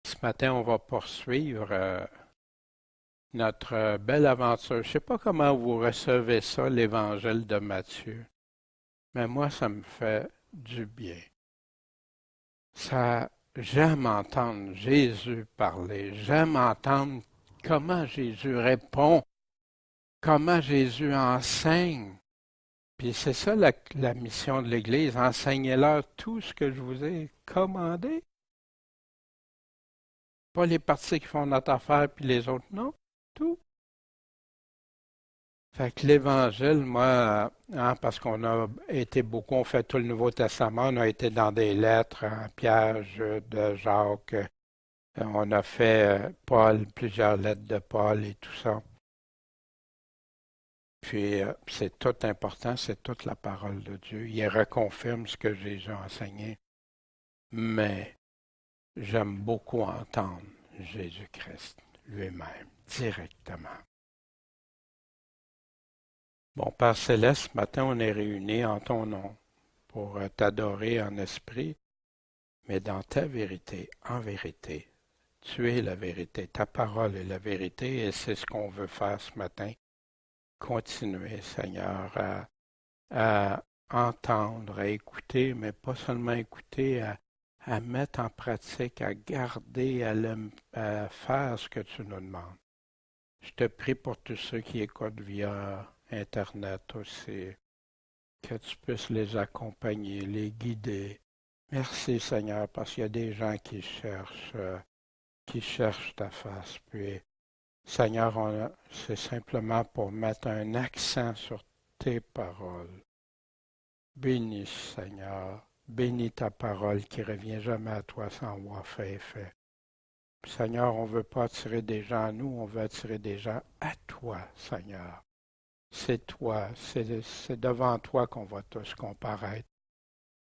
Ce matin, on va poursuivre notre belle aventure. Je ne sais pas comment vous recevez ça, l'Évangile de Matthieu, mais moi, ça me fait du bien. Ça, j'aime entendre Jésus parler. J'aime entendre comment Jésus répond, comment Jésus enseigne. Puis c'est ça la mission de l'Église, enseignez-leur tout ce que je vous ai commandé. Pas les parties qui font notre affaire, puis les autres non. Tout. Fait que l'Évangile, moi, parce qu'on a été beaucoup, on fait tout le Nouveau Testament, on a été dans des lettres, Pierre, Jude, Jacques, on a fait Paul, plusieurs lettres de Paul et tout ça. Puis c'est tout important, c'est toute la parole de Dieu. Il reconfirme ce que Jésus a enseigné. Mais j'aime beaucoup entendre Jésus-Christ lui-même, directement. Bon, Père Céleste, ce matin, on est réunis en ton nom pour t'adorer en esprit, mais dans ta vérité, en vérité. Tu es la vérité, ta parole est la vérité et c'est ce qu'on veut faire ce matin. Continuer, Seigneur, à entendre, à écouter, mais pas seulement écouter, à mettre en pratique, à garder, à faire ce que tu nous demandes. Je te prie pour tous ceux qui écoutent via Internet aussi, que tu puisses les accompagner, les guider. Merci Seigneur, parce qu'il y a des gens qui cherchent ta face. Puis, Seigneur, c'est simplement pour mettre un accent sur tes paroles. Bénis, Seigneur, bénis ta parole qui revient jamais à toi sans avoir fait effet. Seigneur, on ne veut pas attirer des gens à nous, on veut attirer des gens à toi, Seigneur. C'est toi, c'est devant toi qu'on va tous comparaître.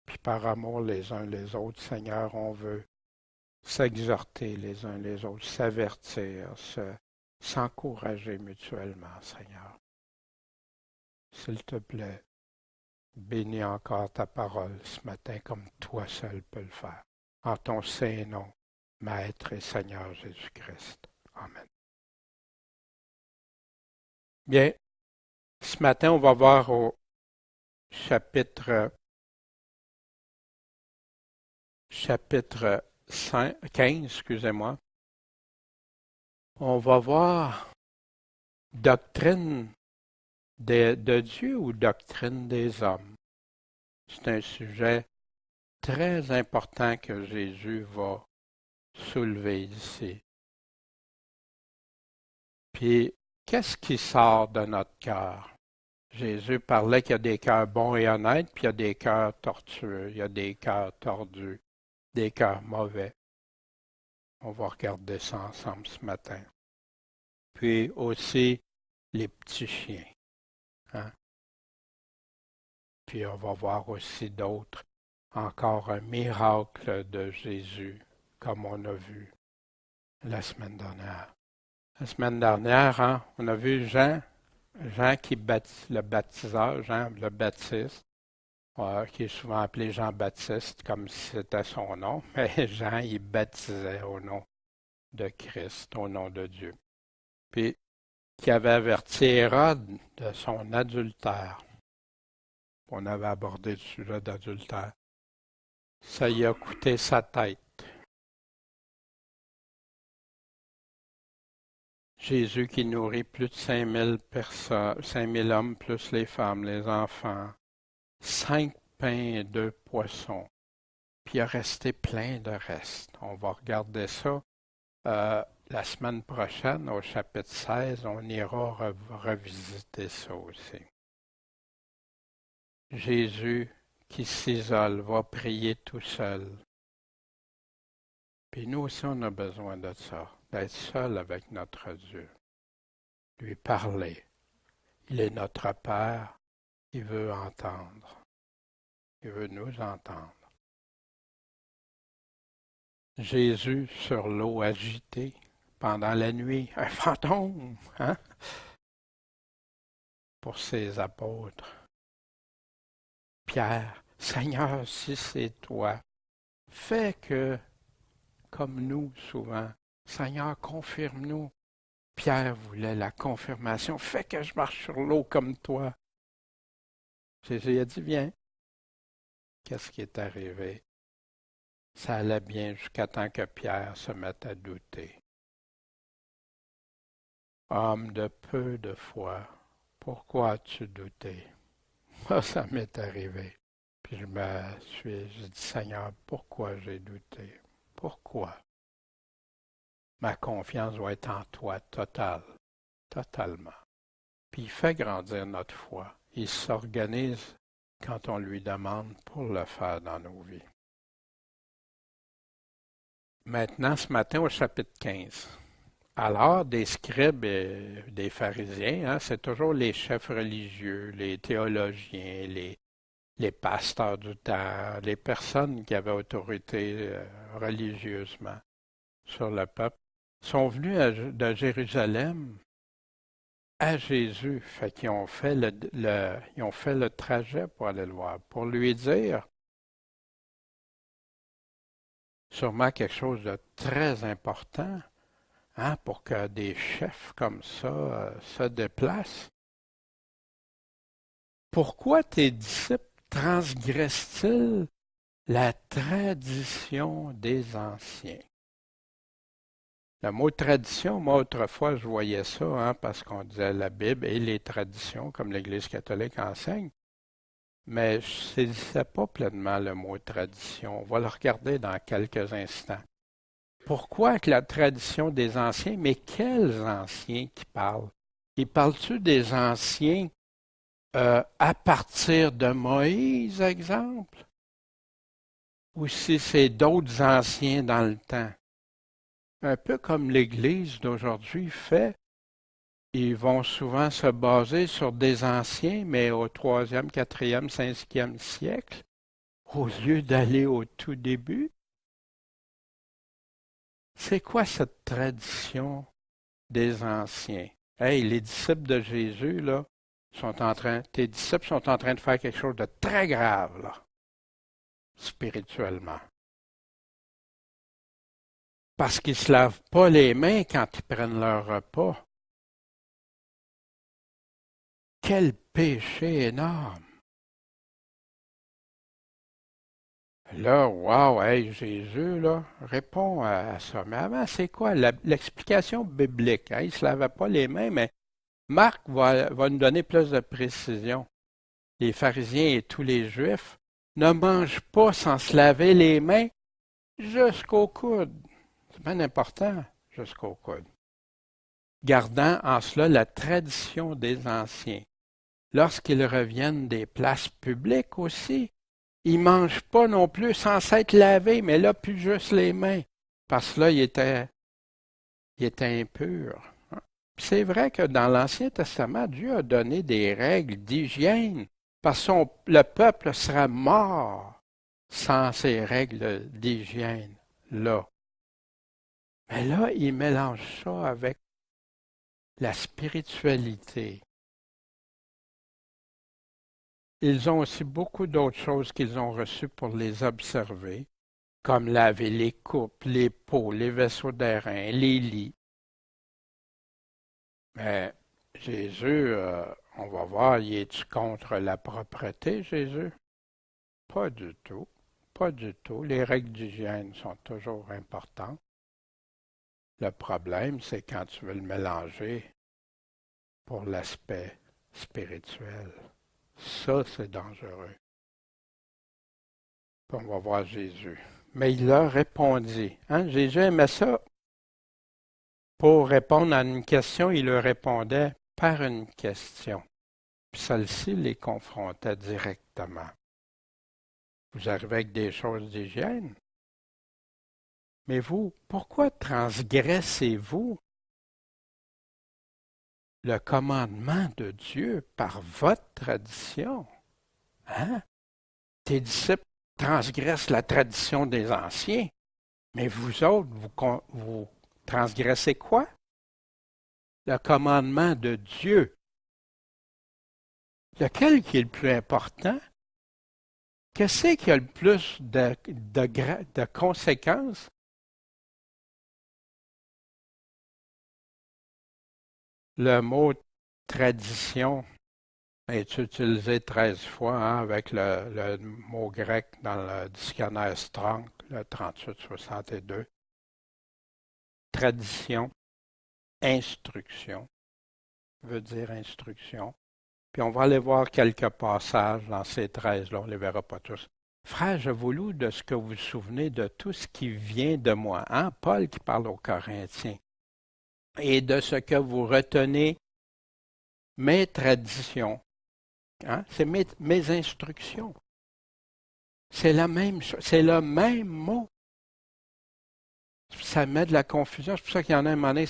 Puis par amour les uns les autres, Seigneur, on veut s'exhorter les uns les autres, s'avertir, s'encourager mutuellement, Seigneur. S'il te plaît, bénis encore ta parole ce matin comme toi seul peux le faire. En ton saint nom, Maître et Seigneur Jésus-Christ. Amen. Bien, ce matin, on va voir au chapitre 15, excusez-moi. On va voir doctrine de Dieu ou doctrine des hommes. C'est un sujet très important que Jésus va soulever ici. Puis, qu'est-ce qui sort de notre cœur? Jésus parlait qu'il y a des cœurs bons et honnêtes, puis il y a des cœurs tortueux, il y a des cœurs tordus, des cœurs mauvais. On va regarder ça ensemble ce matin. Puis aussi, les petits chiens. Hein? Puis on va voir aussi d'autres. Encore un miracle de Jésus, comme on a vu la semaine dernière. La semaine dernière, hein, on a vu Jean qui le baptiseur, Jean le Baptiste, qui est souvent appelé Jean-Baptiste comme si c'était son nom, mais Jean, il baptisait au nom de Christ, au nom de Dieu. Puis, qui avait averti Hérode de son adultère. On avait abordé le sujet d'adultère. Ça y a coûté sa tête. Jésus qui nourrit plus de 5000 personnes, 5000 hommes, plus les femmes, les enfants. 5 pains et 2 poissons. Puis il a resté plein de reste. On va regarder ça la semaine prochaine, au chapitre 16. On ira revisiter ça aussi. Jésus qui s'isole, va prier tout seul. Puis nous aussi, on a besoin de ça, d'être seul avec notre Dieu, lui parler. Il est notre Père, il veut entendre, il veut nous entendre. Jésus sur l'eau agitée pendant la nuit, un fantôme, hein, pour ses apôtres. Pierre, Seigneur, si c'est toi, fais que comme nous souvent. Seigneur, confirme-nous. Pierre voulait la confirmation. Fais que je marche sur l'eau comme toi. Jésus a dit, viens. Qu'est-ce qui est arrivé? Ça allait bien jusqu'à temps que Pierre se mette à douter. Homme de peu de foi, pourquoi as-tu douté? Moi, ça m'est arrivé. Puis j'ai dit, Seigneur, pourquoi j'ai douté? Pourquoi? Ma confiance doit être en toi, totalement. Puis il fait grandir notre foi. Il s'organise quand on lui demande pour le faire dans nos vies. Maintenant, ce matin, au chapitre 15. Alors, des scribes et des pharisiens, c'est toujours les chefs religieux, les théologiens, les pasteurs du temps, les personnes qui avaient autorité religieusement sur le peuple, sont venus de Jérusalem à Jésus. Fait qu'ils ont fait ils ont fait le trajet pour aller le voir, pour lui dire sûrement quelque chose de très important, pour que des chefs comme ça se déplacent. Pourquoi tes disciples transgressent-ils la tradition des anciens? Le mot tradition, moi autrefois je voyais ça, parce qu'on disait la Bible et les traditions, comme l'Église catholique enseigne. Mais je ne saisissais pas pleinement le mot tradition. On va le regarder dans quelques instants. Pourquoi que la tradition des anciens? Mais quels anciens qui parlent? Ils parlent-tu des anciens à partir de Moïse, exemple? Ou si c'est d'autres anciens dans le temps? Un peu comme l'Église d'aujourd'hui fait, ils vont souvent se baser sur des anciens, mais au 3e, 4e, 5e siècle, au lieu d'aller au tout début. C'est quoi cette tradition des anciens? Hey, les disciples de Jésus, là, tes disciples sont en train de faire quelque chose de très grave, là, spirituellement. Parce qu'ils ne se lavent pas les mains quand ils prennent leur repas. Quel péché énorme! Là, wow, hey, Jésus, là, répond à ça. Mais avant, c'est quoi l'explication biblique? Il ne se lavait pas les mains, mais Marc va nous donner plus de précision. Les pharisiens et tous les Juifs ne mangent pas sans se laver les mains jusqu'au coude. C'est bien important, jusqu'au coude. Gardant en cela la tradition des anciens. Lorsqu'ils reviennent des places publiques aussi, ils ne mangent pas non plus sans s'être lavés, mais là, plus juste les mains. Parce que là, ils étaient impurs. C'est vrai que dans l'Ancien Testament, Dieu a donné des règles d'hygiène, parce que le peuple sera mort sans ces règles d'hygiène-là. Mais là, ils mélangent ça avec la spiritualité. Ils ont aussi beaucoup d'autres choses qu'ils ont reçues pour les observer, comme laver les coupes, les pots, les vaisseaux d'airain, les lits. Mais Jésus, on va voir, y es-tu contre la propreté, Jésus? Pas du tout. Pas du tout. Les règles d'hygiène sont toujours importantes. Le problème, c'est quand tu veux le mélanger pour l'aspect spirituel. Ça, c'est dangereux. Puis on va voir Jésus. Mais il leur répondit. Jésus aimait ça. Pour répondre à une question, il leur répondait par une question. Puis celle-ci les confrontait directement. Vous arrivez avec des choses d'hygiène. Mais vous, pourquoi transgressez-vous le commandement de Dieu par votre tradition? Tes disciples transgressent la tradition des anciens, mais vous autres, vous transgressez quoi? Le commandement de Dieu. Lequel qui est le plus important? Qu'est-ce qui a le plus de conséquences? Le mot tradition est utilisé 13 fois avec le mot grec dans le dictionnaire Strong, le 3862. Tradition, instruction, veut dire instruction. Puis on va aller voir quelques passages dans ces 13-là, on ne les verra pas tous. Frère, je vous loue de ce que vous vous souvenez de tout ce qui vient de moi. Hein? Paul qui parle aux Corinthiens. Et de ce que vous retenez mes traditions. Hein? C'est mes instructions. C'est la même chose, c'est le même mot. Ça met de la confusion. C'est pour ça qu'il y en a un moment donné,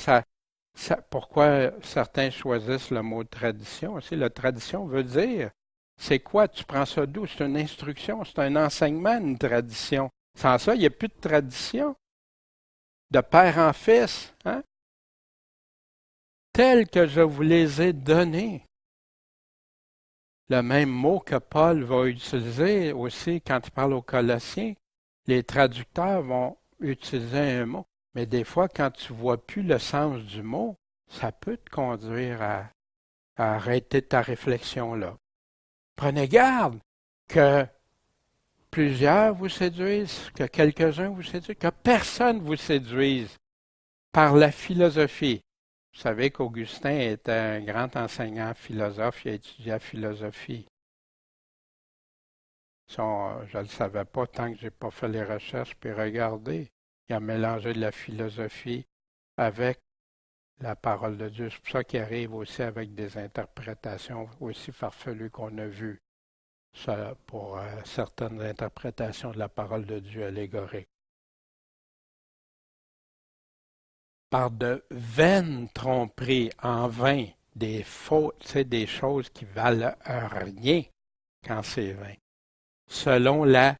pourquoi certains choisissent le mot tradition aussi. La tradition veut dire, c'est quoi? Tu prends ça d'où? C'est une instruction, c'est un enseignement, une tradition. Sans ça, il n'y a plus de tradition. De père en fils, hein? Tels que je vous les ai donnés. Le même mot que Paul va utiliser aussi quand il parle aux Colossiens. Les traducteurs vont utiliser un mot. Mais des fois, quand tu ne vois plus le sens du mot, ça peut te conduire à arrêter ta réflexion là. Prenez garde que plusieurs vous séduisent, que quelques-uns vous séduisent, que personne vous séduise par la philosophie. Vous savez qu'Augustin était un grand enseignant philosophe, il a étudié la philosophie. Je ne le savais pas tant que je n'ai pas fait les recherches, puis regardez, il a mélangé de la philosophie avec la parole de Dieu. C'est pour ça qu'il arrive aussi avec des interprétations aussi farfelues qu'on a vues pour certaines interprétations de la parole de Dieu allégorique. Par de vaines tromperies en vain, des fautes, des choses qui valent rien quand c'est vain. Selon la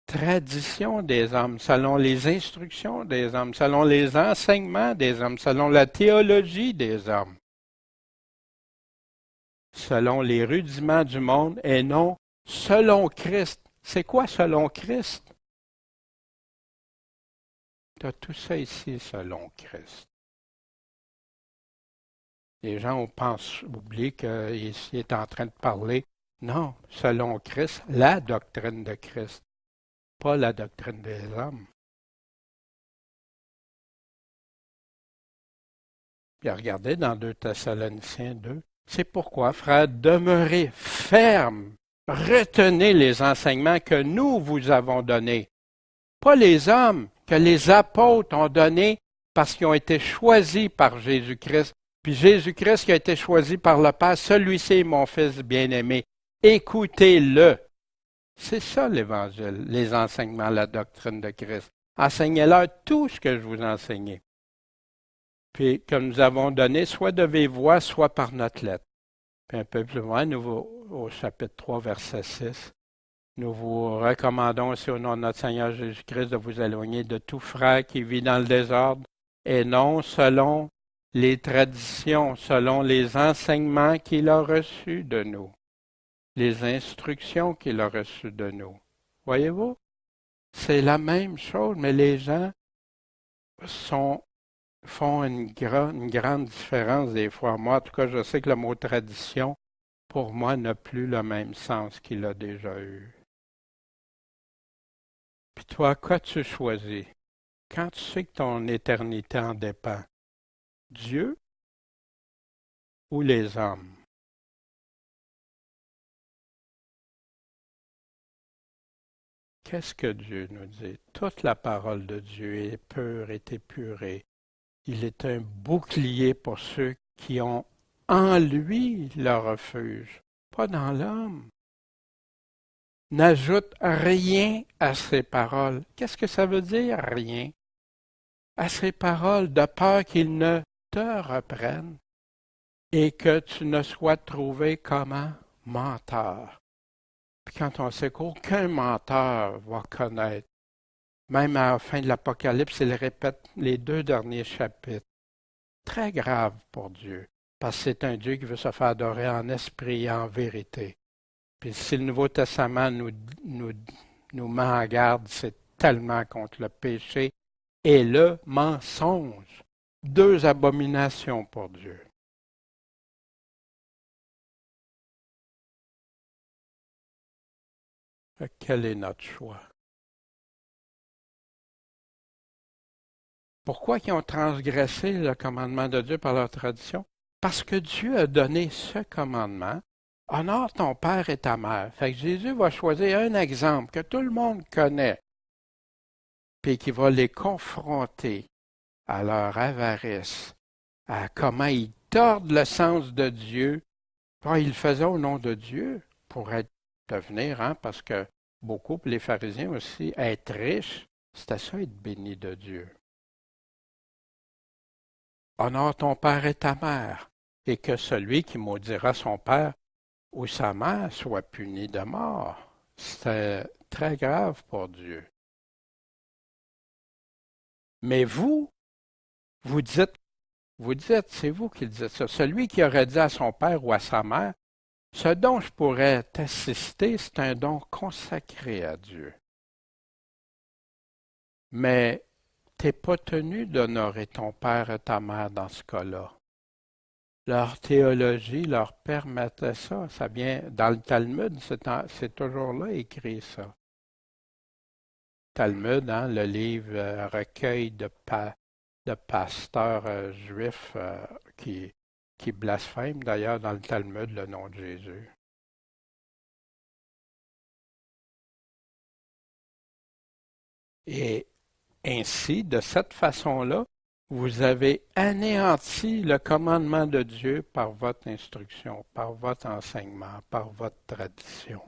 tradition des hommes, selon les instructions des hommes, selon les enseignements des hommes, selon la théologie des hommes, selon les rudiments du monde et non selon Christ. C'est quoi selon Christ? Tu as tout ça ici selon Christ. Les gens oublient qu'il est en train de parler, non, selon Christ, la doctrine de Christ, pas la doctrine des hommes. Puis regardez dans 2 Thessaloniciens 2, c'est pourquoi, frères, demeurez fermes, retenez les enseignements que nous vous avons donnés, pas les hommes, que les apôtres ont donnés parce qu'ils ont été choisis par Jésus-Christ. Puis Jésus-Christ qui a été choisi par le Père, celui-ci est mon Fils bien-aimé. Écoutez-le. C'est ça l'Évangile, les enseignements, la doctrine de Christ. Enseignez-leur tout ce que je vous ai enseigné. Puis, comme nous avons donné, soit de vive voix, soit par notre lettre. Puis un peu plus loin, au chapitre 3, verset 6, nous vous recommandons aussi au nom de notre Seigneur Jésus-Christ de vous éloigner de tout frère qui vit dans le désordre et non selon les traditions, selon les enseignements qu'il a reçus de nous, les instructions qu'il a reçues de nous. Voyez-vous? C'est la même chose, mais les gens font une grande différence des fois. Moi, en tout cas, je sais que le mot tradition, pour moi, n'a plus le même sens qu'il a déjà eu. Puis toi, qu'as-tu choisi? Quand tu sais que ton éternité en dépend, Dieu ou les hommes? Qu'est-ce que Dieu nous dit? Toute la parole de Dieu est pure et épurée. Il est un bouclier pour ceux qui ont en lui leur refuge, pas dans l'homme. N'ajoute rien à ses paroles. Qu'est-ce que ça veut dire, rien? À ses paroles, de peur qu'ils ne te reprennent et que tu ne sois trouvé comment? Menteur. Puis quand on sait qu'aucun menteur va connaître, même à la fin de l'Apocalypse, il répète les 2 derniers chapitres. Très grave pour Dieu, parce que c'est un Dieu qui veut se faire adorer en esprit et en vérité. Puis si le Nouveau Testament nous met en garde, c'est tellement contre le péché et le mensonge. 2 abominations pour Dieu. Quel est notre choix? Pourquoi ils ont transgressé le commandement de Dieu par leur tradition? Parce que Dieu a donné ce commandement. Honore ton père et ta mère. Fait que Jésus va choisir un exemple que tout le monde connaît, puis qui va les confronter à leur avarice, à comment ils tordent le sens de Dieu. Ils le faisaient au nom de Dieu pour devenir, parce que beaucoup, pour les pharisiens aussi, être riche, c'était ça, être béni de Dieu. Honore ton père et ta mère, et que celui qui maudira son père ou sa mère soit puni de mort. C'était très grave pour Dieu. Mais vous dites, c'est vous qui le dites ça. Celui qui aurait dit à son père ou à sa mère, ce dont je pourrais t'assister, c'est un don consacré à Dieu. Mais t'es pas tenu d'honorer ton père et ta mère dans ce cas-là. Leur théologie leur permettait ça. Ça vient dans le Talmud, c'est toujours là écrit ça. Talmud, le livre recueil de pasteurs juifs qui blasphèment d'ailleurs dans le Talmud le nom de Jésus. Et ainsi, de cette façon-là, vous avez anéanti le commandement de Dieu par votre instruction, par votre enseignement, par votre tradition.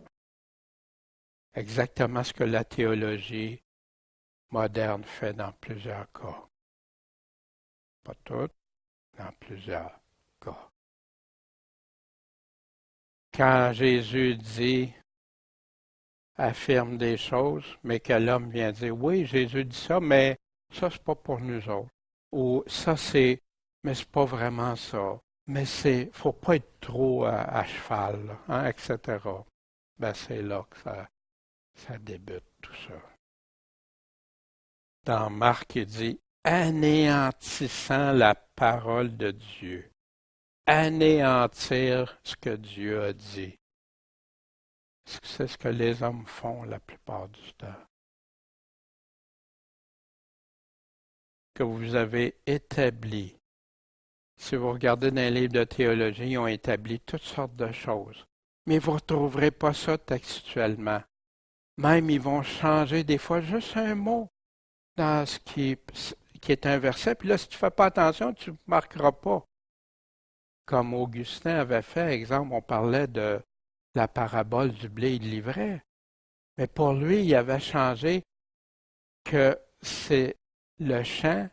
Exactement ce que la théologie moderne fait dans plusieurs cas. Pas toutes, dans plusieurs cas. Quand Jésus dit, affirme des choses, mais que l'homme vient dire, oui, Jésus dit ça, mais ça, c'est pas pour nous autres. Ou ça, mais c'est pas vraiment ça. Mais faut pas être trop à cheval, etc. Ben, c'est là que ça débute tout ça. Dans Marc, il dit, anéantissant la parole de Dieu. Anéantir ce que Dieu a dit. C'est ce que les hommes font la plupart du temps. Que vous avez établi. Si vous regardez dans les livres de théologie, ils ont établi toutes sortes de choses. Mais vous ne retrouverez pas ça textuellement. Même, ils vont changer des fois juste un mot dans ce qui est un verset. Puis là, si tu ne fais pas attention, tu ne marqueras pas. Comme Augustin avait fait, exemple, on parlait de la parabole du blé et de l'ivraie. Mais pour lui, il avait changé que c'est le champ,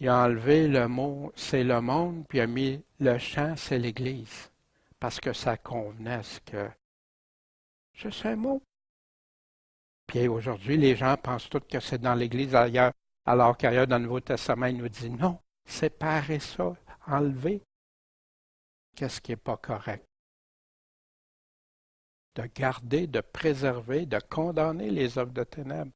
il a enlevé le mot c'est le monde, puis il a mis le champ, c'est l'Église. Parce que ça convenait à ce que. Juste un mot. Puis aujourd'hui, les gens pensent tous que c'est dans l'Église ailleurs, alors qu'ailleurs dans le Nouveau Testament, il nous dit non, séparez ça, enlevez. Qu'est-ce qui n'est pas correct? De garder, de préserver, de condamner les œuvres de ténèbres.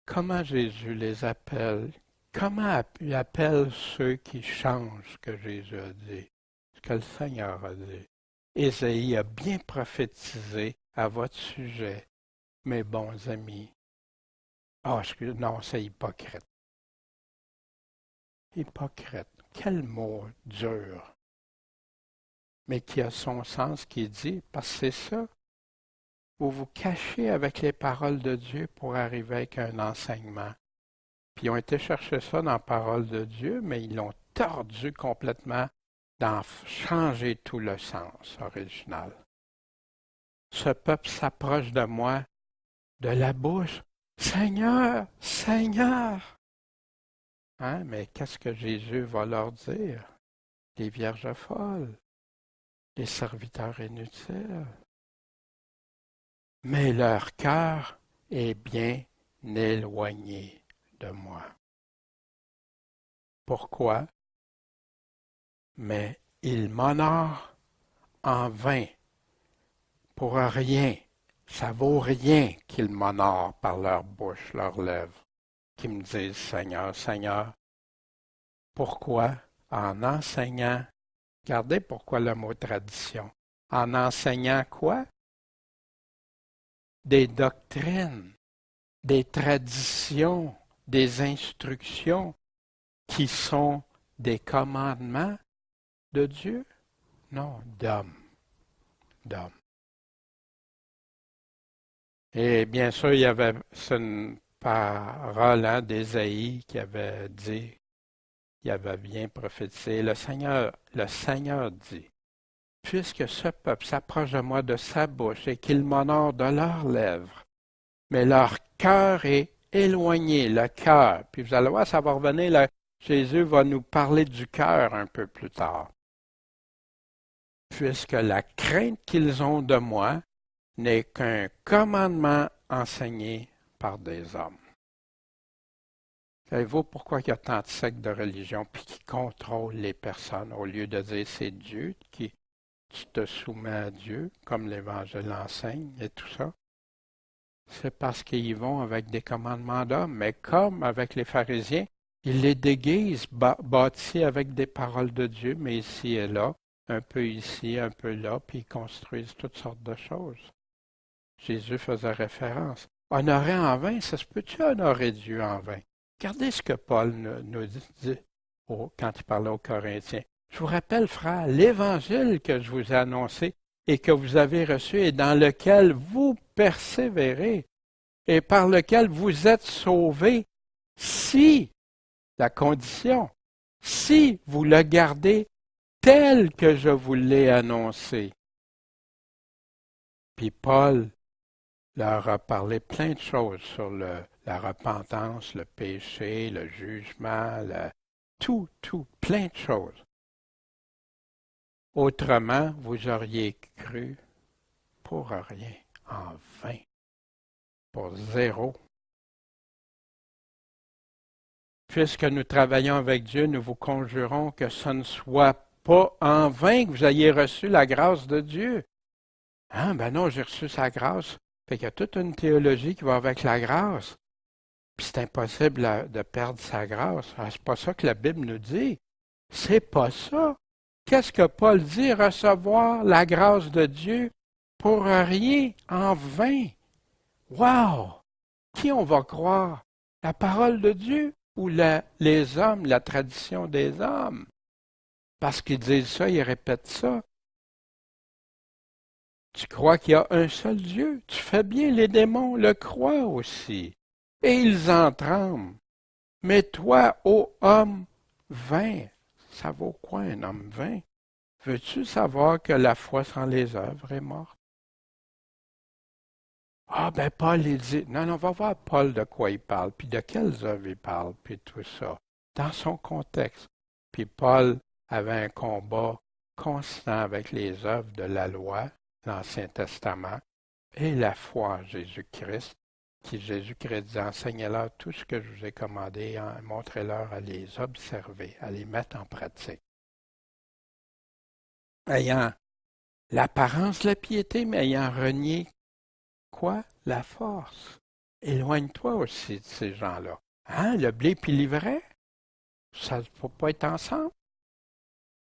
Comment Jésus les appelle? Comment il appelle ceux qui changent ce que Jésus a dit, ce que le Seigneur a dit? Ésaïe a bien prophétisé à votre sujet, mes bons amis. Ah, non, c'est hypocrite. Hypocrite. Quel mot dur. Mais qui a son sens qui dit, parce que c'est ça. Vous vous cachez avec les paroles de Dieu pour arriver avec un enseignement. Puis ils ont été chercher ça dans la parole de Dieu, mais ils l'ont tordu complètement d'en changer tout le sens original. Ce peuple s'approche de moi de la bouche. Seigneur, Seigneur. Mais qu'est-ce que Jésus va leur dire? Les vierges folles, les serviteurs inutiles. Mais leur cœur est bien éloigné de moi. Pourquoi? Mais ils m'honorent en vain, pour rien. Ça vaut rien qu'ils m'honorent par leur bouche, leurs lèvres, qui me disent Seigneur, Seigneur. Pourquoi? En enseignant, regardez pourquoi le mot tradition. En enseignant quoi? des doctrines, des traditions, des instructions qui sont des commandements de Dieu? Non, d'hommes. D'hommes. Et bien sûr, il y avait une parole d'Ésaïe qui avait dit, il avait bien prophétisé, le Seigneur dit, puisque ce peuple s'approche de moi de sa bouche et qu'il m'honore de leurs lèvres, mais leur cœur est éloigné, le cœur. Puis vous allez voir, ça va revenir, là, Jésus va nous parler du cœur un peu plus tard. Puisque la crainte qu'ils ont de moi n'est qu'un commandement enseigné par des hommes. Savez-vous pourquoi il y a tant de sectes de religion puis qui contrôlent les personnes au lieu de dire c'est Dieu qui tu te soumets à Dieu, comme l'Évangile enseigne et tout ça? C'est parce qu'ils vont avec des commandements d'hommes, mais comme avec les pharisiens, ils les déguisent, bâtis avec des paroles de Dieu, mais ici et là, un peu ici, un peu là, puis ils construisent toutes sortes de choses. Jésus faisait référence. Honorer en vain, ça se peut-tu honorer Dieu en vain? Regardez ce que Paul nous dit quand il parlait aux Corinthiens. Je vous rappelle, frères, l'évangile que je vous ai annoncé et que vous avez reçu et dans lequel vous persévérez et par lequel vous êtes sauvés si, la condition, si vous le gardez tel que je vous l'ai annoncé. Puis Paul leur a parlé plein de choses sur la repentance, le péché, le jugement, tout, plein de choses. Autrement, vous auriez cru pour rien, en vain, pour zéro. Puisque nous travaillons avec Dieu, nous vous conjurons que ce ne soit pas en vain que vous ayez reçu la grâce de Dieu. Ah, ben non, j'ai reçu sa grâce. Fait qu'il y a toute une théologie qui va avec la grâce. Puis c'est impossible de perdre sa grâce. Ah, c'est pas ça que la Bible nous dit. C'est pas ça. Qu'est-ce que Paul dit? Recevoir la grâce de Dieu pour rien, en vain. Wow! Qui on va croire? La parole de Dieu ou les hommes, la tradition des hommes? Parce qu'ils disent ça, ils répètent ça. Tu crois qu'il y a un seul Dieu? Tu fais bien, les démons le croient aussi. Et ils en tremblent. Mais toi, ô homme vain, ça vaut quoi un homme vain? Veux-tu savoir que la foi sans les œuvres est morte? Ah, ben Paul, il dit, non, on va voir Paul de quoi il parle, puis de quelles œuvres il parle, puis tout ça, dans son contexte. Puis Paul avait un combat constant avec les œuvres de la loi, l'Ancien Testament, et la foi en Jésus-Christ, qui Jésus-Christ dit, enseignez-leur tout ce que je vous ai commandé, montrez-leur à les observer, à les mettre en pratique. Ayant l'apparence de la piété, mais ayant renié quoi? La force. Éloigne-toi aussi de ces gens-là. Hein? Le blé puis l'ivraie, ça ne peut pas être ensemble.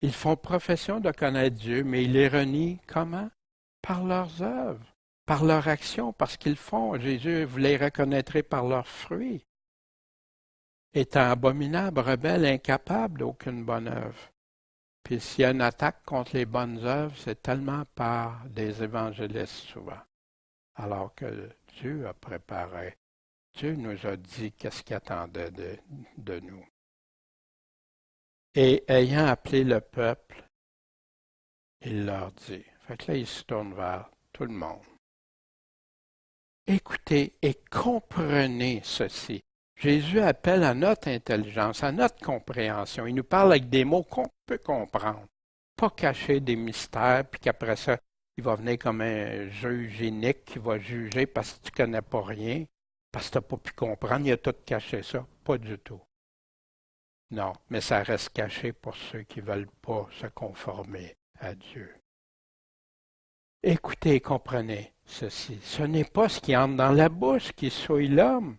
Ils font profession de connaître Dieu, mais ils les renient comment? Par leurs œuvres, par leur action, parce qu'ils font. Jésus, vous les reconnaîtrez par leurs fruits. Étant abominables, rebelles, incapables d'aucune bonne œuvre. Puis s'il y a une attaque contre les bonnes œuvres, c'est tellement par des évangélistes souvent. Alors que Dieu a préparé. Dieu nous a dit qu'est-ce qu'il attendait de nous. Et ayant appelé le peuple, il leur dit. Fait que là, il se tourne vers tout le monde. Écoutez et comprenez ceci. Jésus appelle à notre intelligence, à notre compréhension. Il nous parle avec des mots qu'on peut comprendre. Pas cacher des mystères, puis qu'après ça, il va venir comme un juge unique qui va juger parce que tu ne connais pas rien, parce que tu n'as pas pu comprendre, il a tout caché ça. Pas du tout. Non, mais ça reste caché pour ceux qui ne veulent pas se conformer à Dieu. Écoutez et comprenez ceci. Ce n'est pas ce qui entre dans la bouche qui souille l'homme,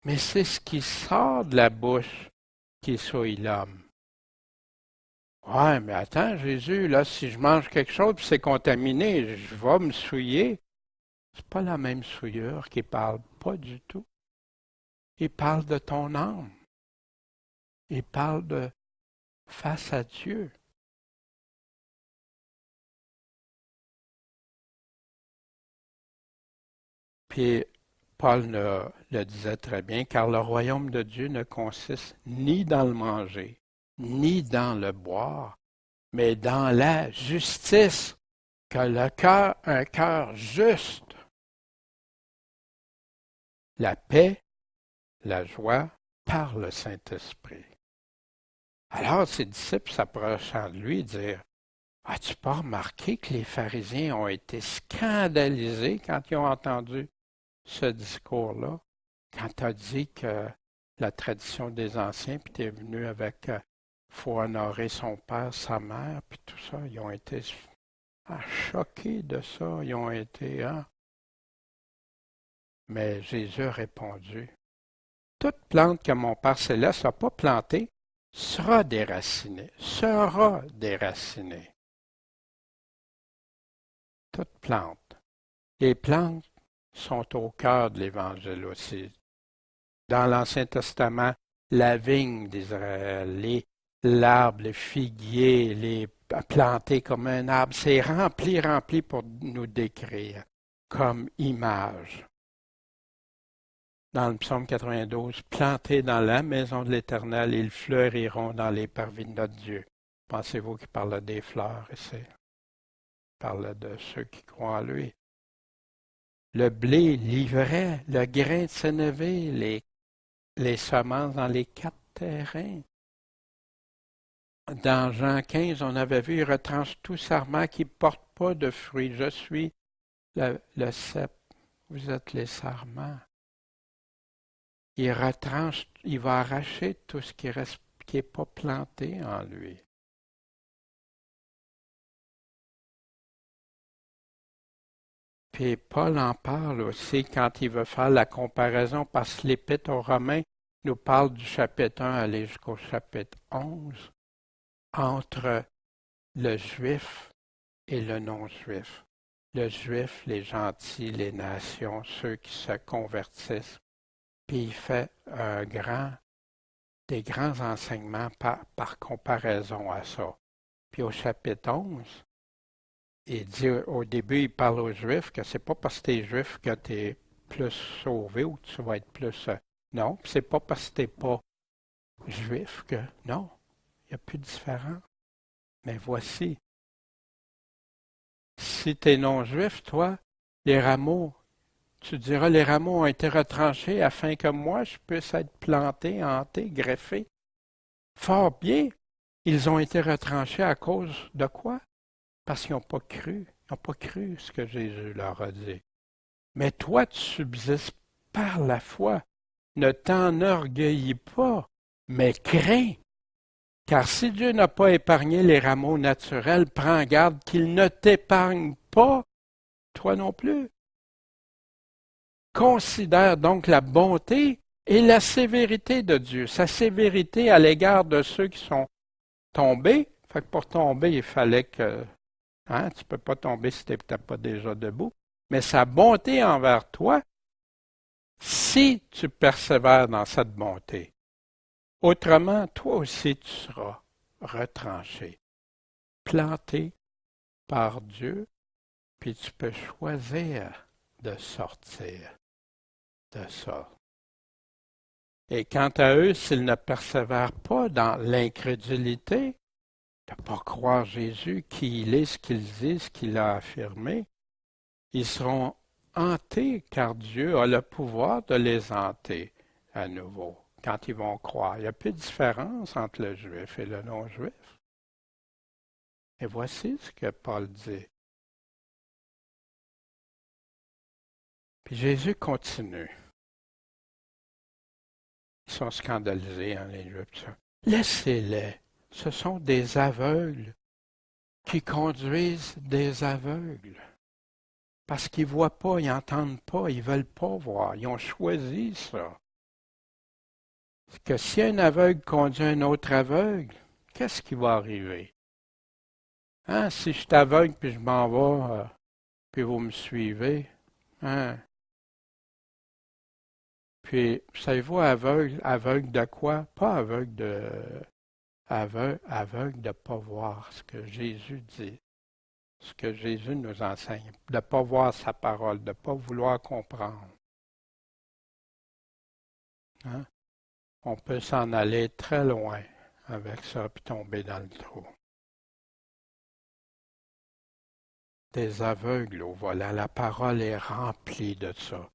mais c'est ce qui sort de la bouche qui souille l'homme. Ouais, mais attends, Jésus, là, si je mange quelque chose et c'est contaminé, je vais me souiller. C'est pas la même souillure qui parle, pas du tout. Il parle de ton âme. Il parle de face à Dieu. Puis Paul le disait très bien, car le royaume de Dieu ne consiste ni dans le manger, ni dans le boire, mais dans la justice, que le cœur, un cœur juste, la paix, la joie par le Saint-Esprit. Alors ses disciples s'approchant de lui dirent, as-tu pas remarqué que les pharisiens ont été scandalisés quand ils ont entendu ce discours-là, quand tu as dit que la tradition des anciens, puis tu es venu avec faut honorer son père, sa mère, puis tout ça, ils ont été choqués de ça, ils ont été, hein? Mais Jésus a répondu, toute plante que mon Père céleste n'a pas plantée sera déracinée, sera déracinée. Toute plante. Les plantes sont au cœur de l'Évangile aussi. Dans l'Ancien Testament, la vigne d'Israël, l'arbre, le figuier, les plantés comme un arbre, c'est rempli pour nous décrire comme image. Dans le psaume 92, plantés dans la maison de l'Éternel, ils fleuriront dans les parvis de notre Dieu. Pensez-vous qu'il parle des fleurs ici? Il parle de ceux qui croient en lui. Le blé, l'ivraie, le grain de sénévé, les semences dans les 4 terrains. Dans Jean 15, on avait vu, il retranche tout sarment qui ne porte pas de fruits. Je suis le cep, vous êtes les sarments. Il retranche, il va arracher tout ce qui reste, qui n'est pas planté en lui. Puis Paul en parle aussi quand il veut faire la comparaison, parce que l'Épître aux Romains nous parle du chapitre 1 aller jusqu'au chapitre 11, entre le juif et le non-juif. Le juif, les gentils, les nations, ceux qui se convertissent. Puis il fait des grands enseignements par comparaison à ça. Puis au chapitre 11, il dit au début, il parle aux Juifs que c'est pas parce que tu es juif que tu es plus sauvé ou que tu vas être plus. Non, c'est pas parce que tu n'es pas juif que. Non, il n'y a plus de différence. Mais voici, si tu es non-juif, toi, les rameaux, tu diras, les rameaux ont été retranchés afin que moi, je puisse être planté, hanté, greffé. Fort bien, ils ont été retranchés à cause de quoi? Parce qu'ils n'ont pas cru. Ils n'ont pas cru ce que Jésus leur a dit. Mais toi, tu subsistes par la foi. Ne t'enorgueillis pas, mais crains. Car si Dieu n'a pas épargné les rameaux naturels, prends garde qu'il ne t'épargne pas, toi non plus. Considère donc la bonté et la sévérité de Dieu, sa sévérité à l'égard de ceux qui sont tombés. Fait que pour tomber, il fallait que tu ne peux pas tomber si tu n'es pas déjà debout. Mais sa bonté envers toi, si tu persévères dans cette bonté. Autrement, toi aussi tu seras retranché, planté par Dieu, puis tu peux choisir de sortir de ça. Et quant à eux, s'ils ne persévèrent pas dans l'incrédulité, de ne pas croire Jésus, qui il est, ce qu'il dit, ce qu'il a affirmé, ils seront hantés, car Dieu a le pouvoir de les hanter à nouveau, quand ils vont croire. Il n'y a plus de différence entre le juif et le non-juif. Et voici ce que Paul dit. Puis Jésus continue. Ils sont scandalisés, hein, les juifs. Laissez-les. Ce sont des aveugles qui conduisent des aveugles. Parce qu'ils ne voient pas, ils n'entendent pas, ils ne veulent pas voir. Ils ont choisi ça. Que si un aveugle conduit un autre aveugle, qu'est-ce qui va arriver? Hein, si je suis aveugle puis je m'en vais, puis vous me suivez, Hein? Puis, savez-vous, aveugle, aveugle de quoi? Pas aveugle de ne pas voir ce que Jésus dit, ce que Jésus nous enseigne, de ne pas voir sa parole, de ne pas vouloir comprendre. Hein? On peut s'en aller très loin avec ça puis tomber dans le trou. Des aveugles au volant, la parole est remplie de ça.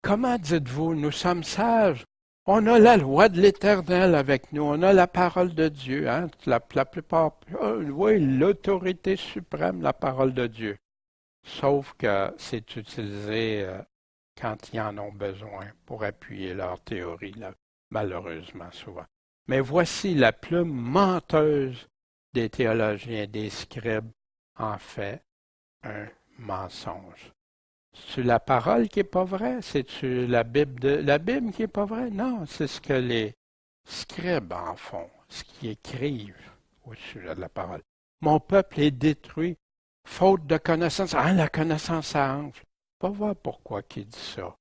Comment dites-vous, nous sommes sages? On a la loi de l'Éternel avec nous, on a la parole de Dieu, hein? La plupart, oui, l'autorité suprême, la parole de Dieu. Sauf que c'est utilisé quand ils en ont besoin pour appuyer leur théorie, là, malheureusement souvent. Mais voici la plume menteuse des théologiens, des scribes, en fait un mensonge. C'est-tu la parole qui n'est pas vraie? C'est-tu la Bible qui n'est pas vraie? Non, c'est ce que les scribes en font, ce qu'ils écrivent au sujet de la parole. Mon peuple est détruit, faute de connaissance. Ah, la connaissance, ça enfle. Va voir pourquoi il dit ça.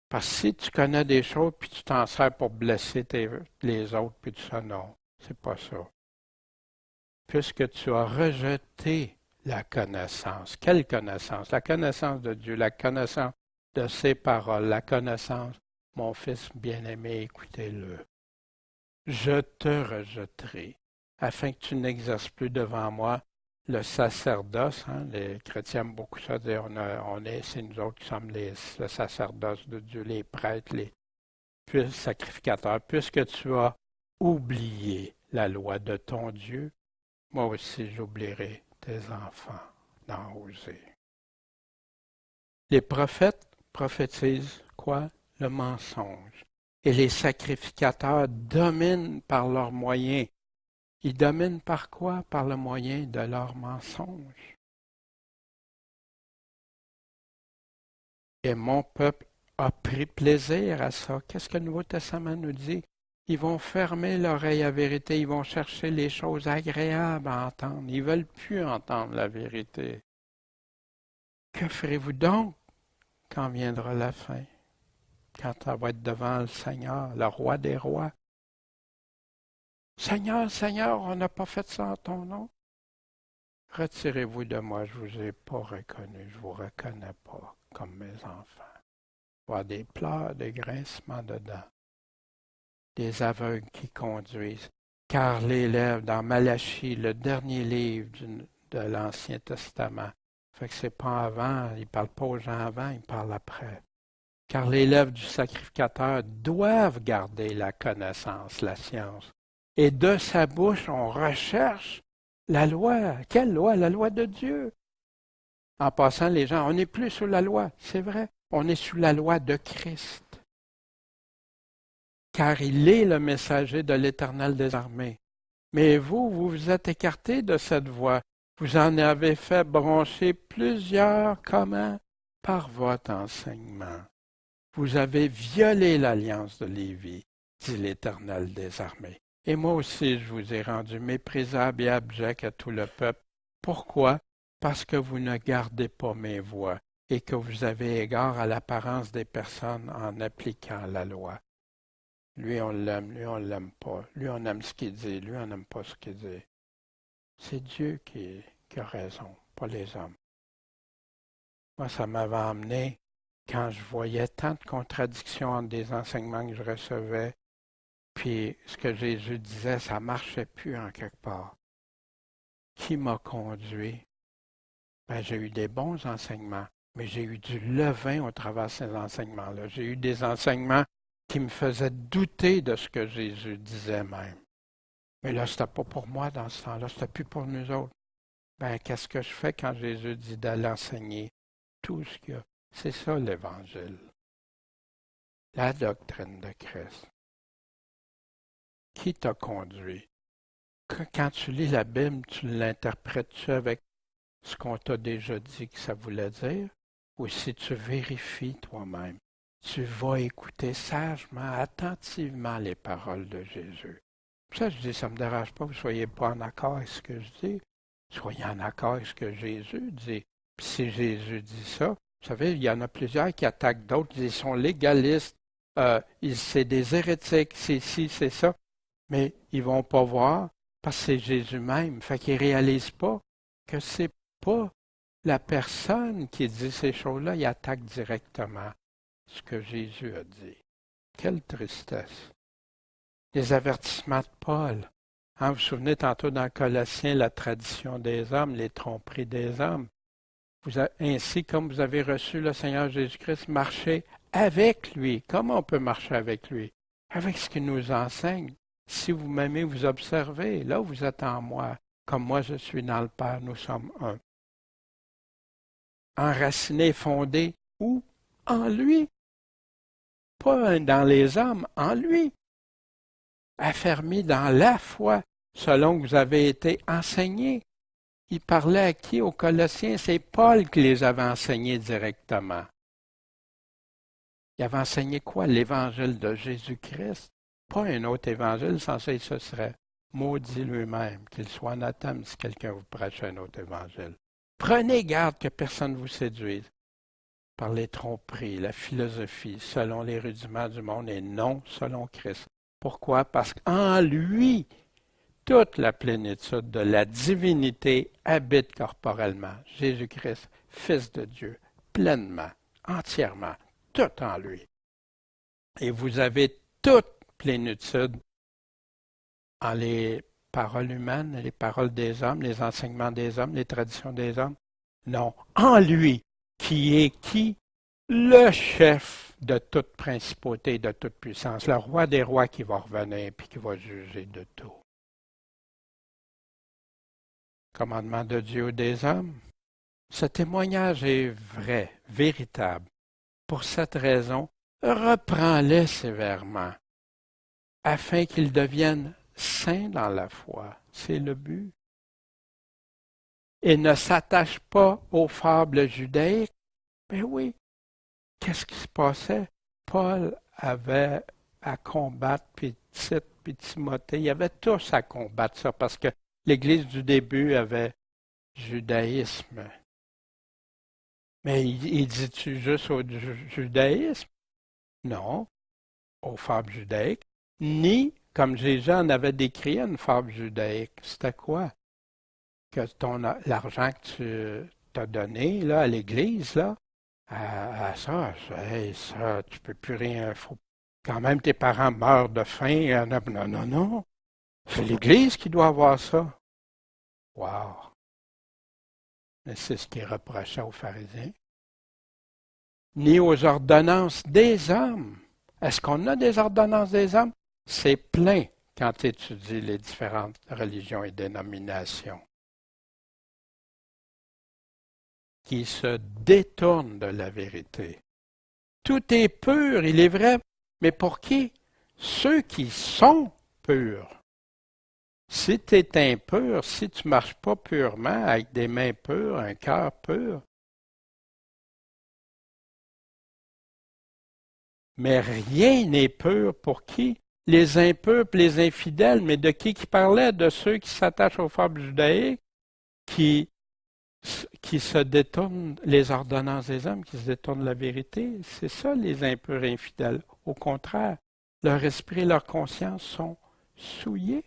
Parce que si tu connais des choses, puis tu t'en sers pour blesser les autres, puis tout ça, non, c'est pas ça. Puisque tu as rejeté la connaissance. Quelle connaissance? La connaissance de Dieu, la connaissance de ses paroles, la connaissance, mon fils bien-aimé, écoutez-le. Je te rejetterai, afin que tu n'exerces plus devant moi le sacerdoce. Hein? Les chrétiens aiment beaucoup ça, dire c'est nous autres qui sommes le sacerdoce de Dieu, les prêtres, les sacrificateurs, puisque tu as oublié la loi de ton Dieu, moi aussi j'oublierai tes enfants dans Osée. Les prophètes prophétisent quoi? Le mensonge. Et les sacrificateurs dominent par leurs moyens. Ils dominent par quoi? Par le moyen de leurs mensonges. Et mon peuple a pris plaisir à ça. Qu'est-ce que le Nouveau Testament nous dit? Ils vont fermer l'oreille à la vérité, ils vont chercher les choses agréables à entendre. Ils ne veulent plus entendre la vérité. Que ferez-vous donc quand viendra la fin? Quand ça va être devant le Seigneur, le roi des rois. Seigneur, Seigneur, on n'a pas fait ça en ton nom. Retirez-vous de moi, je ne vous ai pas reconnu, je ne vous reconnais pas comme mes enfants. Voir des pleurs, des grincements dedans. Des aveugles qui conduisent. Car les lèvres, dans Malachie, le dernier livre de l'Ancien Testament, fait que c'est pas avant, il ne parle pas aux gens avant, il parle après. Car les lèvres du sacrificateur doivent garder la connaissance, la science. Et de sa bouche, on recherche la loi. Quelle loi? La loi de Dieu. En passant, les gens, on n'est plus sous la loi, c'est vrai. On est sous la loi de Christ. Car il est le messager de l'Éternel des armées. Mais vous vous êtes écartés de cette voie. Vous en avez fait broncher plusieurs. Comment? Par votre enseignement. Vous avez violé l'alliance de Lévi, dit l'Éternel des armées. Et moi aussi je vous ai rendu méprisable et abject à tout le peuple. Pourquoi? Parce que vous ne gardez pas mes voies et que vous avez égard à l'apparence des personnes en appliquant la loi. Lui, on l'aime, lui, on l'aime pas. Lui, on aime ce qu'il dit, lui, on n'aime pas ce qu'il dit. C'est Dieu qui a raison, pas les hommes. Moi, ça m'avait emmené, quand je voyais tant de contradictions entre des enseignements que je recevais, puis ce que Jésus disait, ça ne marchait plus en quelque part. Qui m'a conduit? Ben, j'ai eu des bons enseignements, mais j'ai eu du levain au travers de ces enseignements-là. J'ai eu des enseignements qui me faisaient douter de ce que Jésus disait même. Mais là, c'était pas pour moi dans ce temps-là, c'était plus pour nous autres. Ben, qu'est-ce que je fais quand Jésus dit d'aller enseigner tout ce qu'il y a? C'est ça l'Évangile. La doctrine de Christ. Qui t'a conduit? Quand tu lis la Bible, tu l'interprètes-tu avec ce qu'on t'a déjà dit que ça voulait dire? Ou si tu vérifies toi-même, tu vas écouter sagement, attentivement les paroles de Jésus. Pour ça, je dis, ça ne me dérange pas que vous ne soyez pas en accord avec ce que je dis. Soyez en accord avec ce que Jésus dit. Puis si Jésus dit ça, Vous savez, il y en a plusieurs qui attaquent d'autres, ils sont légalistes, c'est des hérétiques, c'est ci, c'est ça, mais ils vont pas voir parce que c'est Jésus même. Fait qu'ils réalisent pas que c'est pas la personne qui dit ces choses-là, il attaque directement ce que Jésus a dit. Quelle tristesse. Les avertissements de Paul. Hein, vous vous souvenez tantôt dans Colossiens, la tradition des hommes, les tromperies des hommes. Ainsi, comme vous avez reçu le Seigneur Jésus-Christ, marchez avec lui. Comment on peut marcher avec lui? Avec ce qu'il nous enseigne. Si vous m'aimez, vous observez. Là, vous êtes en moi. Comme moi, je suis dans le Père, nous sommes un. Enraciné, fondé, où? En lui. Pas dans les hommes, en lui. Affermi dans la foi, selon que vous avez été enseigné. Il parlait à qui? Aux Colossiens. C'est Paul qui les avait enseignés directement. Il avait enseigné quoi? L'évangile de Jésus-Christ. Pas un autre évangile, sans ça, il se serait maudit lui-même, qu'il soit anathème si quelqu'un vous prêche un autre évangile. Prenez garde que personne ne vous séduise par les tromperies, la philosophie, selon les rudiments du monde et non selon Christ. Pourquoi? Parce qu'en lui, toute la plénitude de la divinité habite corporellement. Jésus-Christ, Fils de Dieu, pleinement, entièrement, tout en lui. Et vous avez toute plénitude en les paroles humaines, les paroles des hommes, les enseignements des hommes, les traditions des hommes. Non, en lui, qui est qui? Le chef de toute principauté, de toute puissance, le roi des rois qui va revenir puis qui va juger de tout. Commandement de Dieu ou des hommes. Ce témoignage est vrai, véritable. Pour cette raison, reprends-les sévèrement, afin qu'ils deviennent saints dans la foi. C'est le but. Et ne s'attache pas aux fables judaïques. Mais oui, qu'est-ce qui se passait? Paul avait à combattre, puis Tite, puis Timothée, il y avait tous à combattre ça, parce que l'Église du début avait judaïsme. Mais il dit-tu juste au judaïsme? Non, aux fables judaïques, ni, comme Jésus en avait décrit une fable judaïque. C'était quoi? Que l'argent que tu t'as donné là, à l'Église, là, à ça, hey, ça, tu peux plus rien. Faut, quand même, tes parents meurent de faim. Non, non, non. C'est l'Église qui doit avoir ça. Wow! Mais c'est ce qui est reproché aux pharisiens. Ni aux ordonnances des hommes. Est-ce qu'on a des ordonnances des hommes? C'est plein quand tu étudies les différentes religions et dénominations qui se détournent de la vérité. Tout est pur, il est vrai, mais pour qui? Ceux qui sont purs. Si tu es impur, si tu ne marches pas purement, avec des mains pures, un cœur pur, mais rien n'est pur pour qui? Les impurs et les infidèles, mais de qui parlait? De ceux qui s'attachent aux fables judaïques, qui se détournent les ordonnances des hommes, qui se détournent de la vérité. C'est ça les impurs et infidèles. Au contraire, leur esprit et leur conscience sont souillés.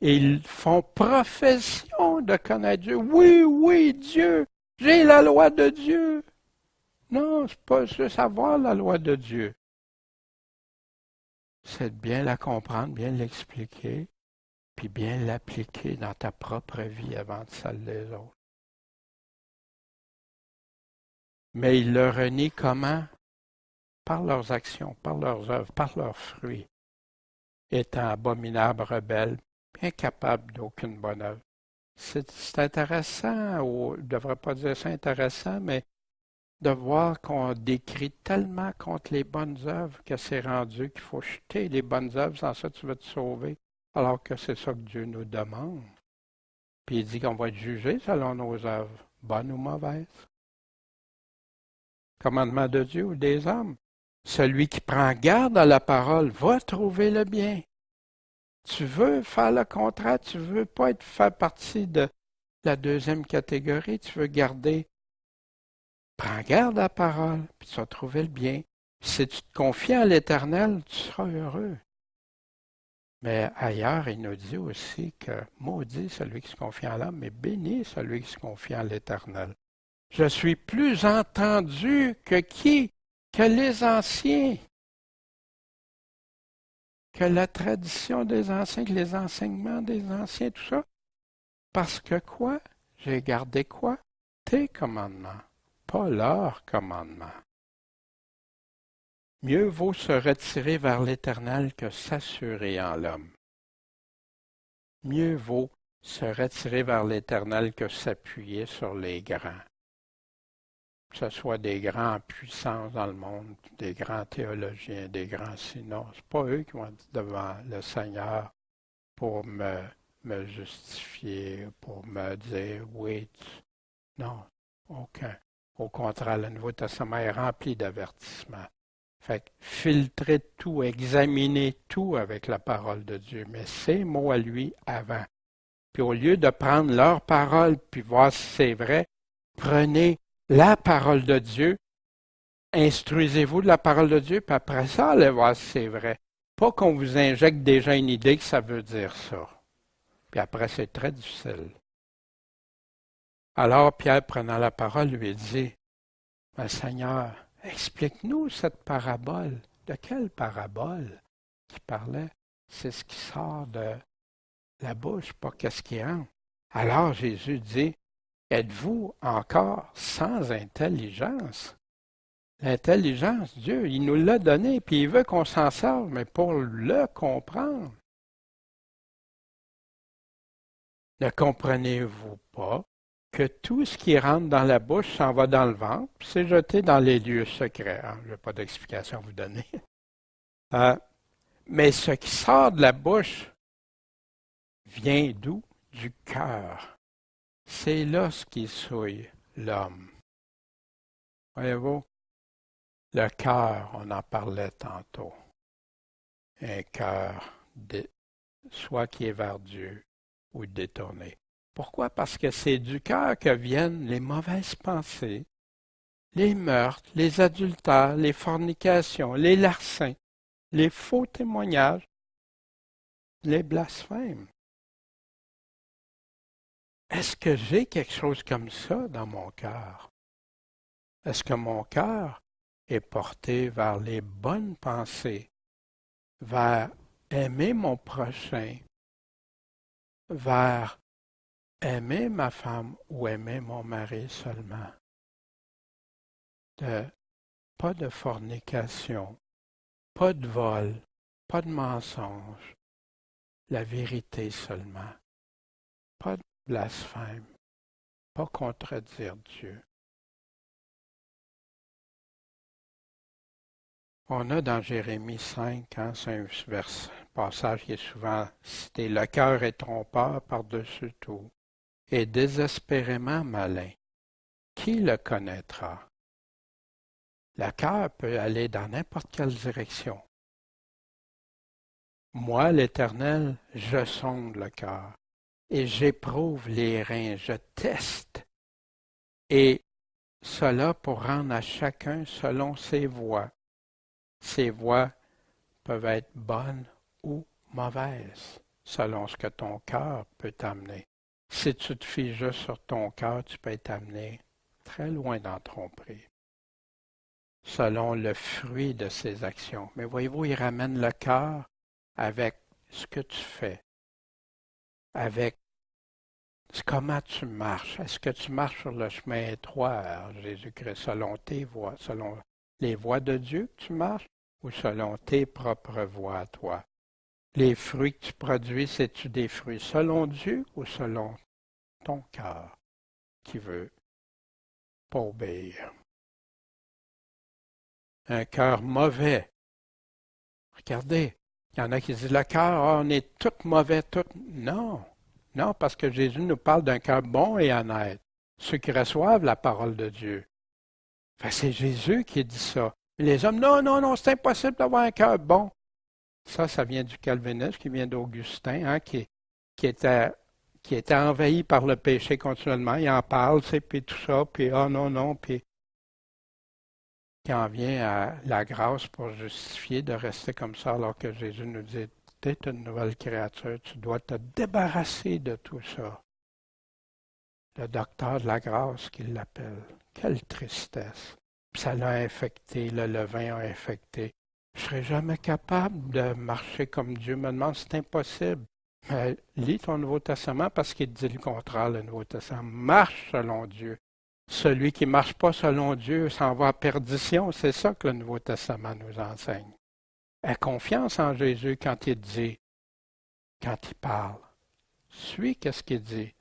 Et ils font profession de connaître Dieu. Oui, oui, Dieu, j'ai la loi de Dieu. Non, c'est pas juste avoir la loi de Dieu. C'est de bien la comprendre, bien l'expliquer, puis bien l'appliquer dans ta propre vie avant de celle des autres. Mais ils le renient comment? Par leurs actions, par leurs œuvres, par leurs fruits, étant abominables, rebelles, incapables d'aucune bonne œuvre. C'est intéressant, ou je ne devrais pas dire ça intéressant, mais de voir qu'on décrit tellement contre les bonnes œuvres que c'est rendu qu'il faut jeter les bonnes œuvres, sans ça tu vas te sauver, alors que c'est ça que Dieu nous demande. Puis il dit qu'on va être jugé selon nos œuvres, bonnes ou mauvaises. Commandement de Dieu ou des hommes. Celui qui prend garde à la parole va trouver le bien. Tu veux faire le contraire, tu veux pas faire partie de la deuxième catégorie, tu veux garder Prends garde à la parole, puis tu vas trouver le bien. Si tu te confies à l'Éternel, tu seras heureux. Mais ailleurs, il nous dit aussi que maudit celui qui se confie en l'homme, mais béni celui qui se confie en l'Éternel. Je suis plus entendu que qui? Que les anciens. Que la tradition des anciens, que les enseignements des anciens, tout ça. Parce que quoi? J'ai gardé quoi? Tes commandements, pas leurs commandements. Mieux vaut se retirer vers l'Éternel que s'assurer en l'homme. Mieux vaut se retirer vers l'Éternel que s'appuyer sur les grands. Que ce soit des grands en puissance dans le monde, des grands théologiens, des grands sinon. Ce n'est pas eux qui vont être devant le Seigneur pour me justifier, pour me dire oui. Non, aucun. Au contraire, le Nouveau Testament est rempli d'avertissements. Fait que filtrer tout, examiner tout avec la parole de Dieu, mais ses mots à lui avant. Puis au lieu de prendre leur parole puis voir si c'est vrai, prenez la parole de Dieu, instruisez-vous de la parole de Dieu, puis après ça, allez voir si c'est vrai. Pas qu'on vous injecte déjà une idée que ça veut dire ça. Puis après, c'est très difficile. Alors Pierre, prenant la parole, lui dit, « Mais Seigneur, explique-nous cette parabole. » De quelle parabole qui parlait? C'est ce qui sort de la bouche, pas qu'est-ce qui entre. Alors Jésus dit, « Êtes-vous encore sans intelligence? » L'intelligence, Dieu, il nous l'a donnée, puis il veut qu'on s'en serve, mais pour le comprendre. Ne comprenez-vous pas que tout ce qui rentre dans la bouche s'en va dans le ventre, puis c'est jeté dans les lieux secrets. Je n'ai pas d'explication à vous donner. Mais ce qui sort de la bouche vient d'où? Du cœur. C'est là ce qui souille l'homme. Voyez-vous? Le cœur, on en parlait tantôt. Un cœur, soit qui est vers Dieu ou détourné. Pourquoi? Parce que c'est du cœur que viennent les mauvaises pensées, les meurtres, les adultères, les fornications, les larcins, les faux témoignages, les blasphèmes. Est-ce que j'ai quelque chose comme ça dans mon cœur? Est-ce que mon cœur est porté vers les bonnes pensées, vers aimer mon prochain, vers aimer ma femme ou aimer mon mari seulement? Pas de fornication, pas de vol, pas de mensonge, la vérité seulement, pas de blasphème, pas contredire Dieu. On a dans Jérémie 5, c'est un passage qui est souvent cité, « Le cœur est trompeur par-dessus tout, et désespérément malin. Qui le connaîtra? » Le cœur peut aller dans n'importe quelle direction. Moi, l'Éternel, je sonde le cœur, et j'éprouve les reins, je teste, et cela pour rendre à chacun selon ses voies. Ces voies peuvent être bonnes ou mauvaises, selon ce que ton cœur peut t'amener. Si tu te fies juste sur ton cœur, tu peux être amené très loin dans tromperie, selon le fruit de ses actions. Mais voyez-vous, il ramène le cœur avec ce que tu fais, avec comment tu marches. Est-ce que tu marches sur le chemin étroit, Jésus-Christ, selon tes voies, selon les voies de Dieu que tu marches, ou selon tes propres voies à toi? Les fruits que tu produis, c'est-tu des fruits selon Dieu ou selon ton cœur qui veut pas obéir? Un cœur mauvais. Regardez, il y en a qui disent, le cœur, on est tout mauvais, tout. Non, non, parce que Jésus nous parle d'un cœur bon et honnête. Ceux qui reçoivent la parole de Dieu. Enfin, c'est Jésus qui dit ça. Les hommes, non, non, non, c'est impossible d'avoir un cœur bon. Ça vient du calvinisme, qui vient d'Augustin, qui était envahi par le péché continuellement. Il en parle, puis tout ça, puis non, non, puis qui en vient à la grâce pour justifier de rester comme ça alors que Jésus nous dit, tu es une nouvelle créature, tu dois te débarrasser de tout ça. Le docteur de la grâce qu'il l'appelle. Quelle tristesse. Puis ça l'a infecté, le levain a infecté. Je ne serai jamais capable de marcher comme Dieu me demande, c'est impossible. Mais lis ton Nouveau Testament parce qu'il dit le contraire, le Nouveau Testament. Marche selon Dieu. Celui qui ne marche pas selon Dieu s'en va à perdition. C'est ça que le Nouveau Testament nous enseigne. Aie confiance en Jésus quand il dit, quand il parle. Suis qu'est-ce qu'il dit,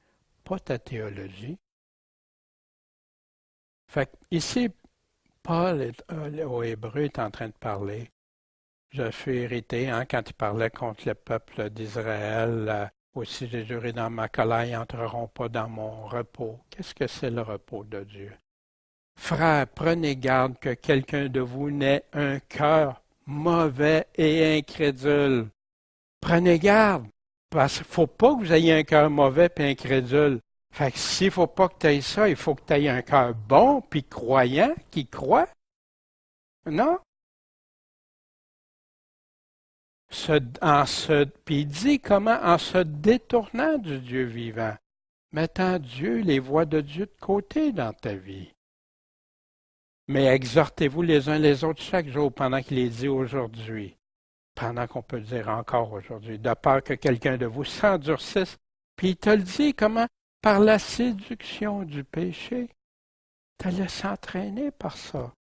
pas ta théologie. Fait que ici, Paul au Hébreu est en train de parler. Je suis irrité quand il parlait contre le peuple d'Israël. Aussi j'ai juré dans ma colère, ils n'entreront pas dans mon repos. Qu'est-ce que c'est le repos de Dieu? Frères, prenez garde que quelqu'un de vous n'ait un cœur mauvais et incrédule. Prenez garde, parce qu'il ne faut pas que vous ayez un cœur mauvais et incrédule. Fait que s'il ne faut pas que tu aies ça, il faut que tu aies un cœur bon puis croyant qui croit. Non? Puis il dit comment? En se détournant du Dieu vivant, mettant Dieu, les voies de Dieu de côté dans ta vie. Mais exhortez-vous les uns les autres chaque jour pendant qu'il est dit aujourd'hui, pendant qu'on peut dire encore aujourd'hui, de peur que quelqu'un de vous s'endurcisse. Puis il te le dit comment? Par la séduction du péché. Tu allais s'entraîner par ça.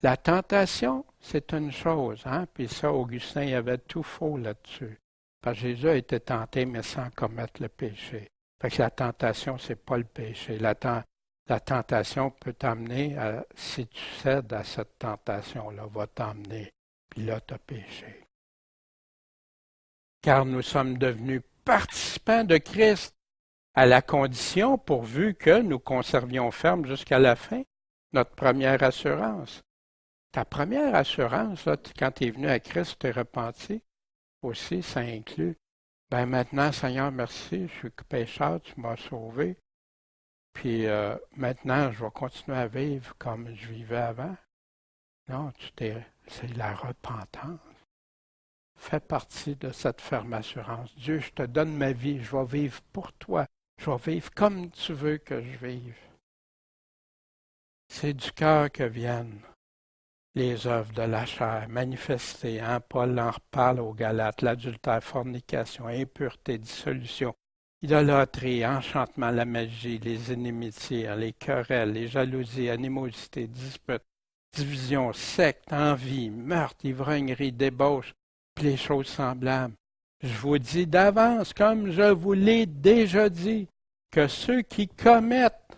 La tentation, c'est une chose, Puis ça, Augustin, il avait tout faux là-dessus. Parce que Jésus a été tenté, mais sans commettre le péché. Fait que la tentation, c'est pas le péché. La tentation peut t'amener, si tu cèdes à cette tentation-là, va t'emmener. Puis là, tu as péché. Car nous sommes devenus participants de Christ, à la condition, pourvu que nous conservions ferme jusqu'à la fin, notre première assurance. Ta première assurance, là, quand tu es venu à Christ, tu t'es repenti, aussi, ça inclut, ben maintenant, Seigneur, merci, je suis pécheur, tu m'as sauvé, puis maintenant, je vais continuer à vivre comme je vivais avant. Non, c'est la repentance. Fais partie de cette ferme assurance. Dieu, je te donne ma vie, je vais vivre pour toi, je vais vivre comme tu veux que je vive. C'est du cœur que viennent les œuvres de la chair manifestées. Paul en reparle aux Galates, l'adultère, fornication, impureté, dissolution, idolâtrie, enchantement, la magie, les inimitiés, les querelles, les jalousies, animosités, disputes, divisions, sectes, envie, meurtre, ivrognerie, débauche, puis les choses semblables. Je vous dis d'avance, comme je vous l'ai déjà dit, que ceux qui commettent,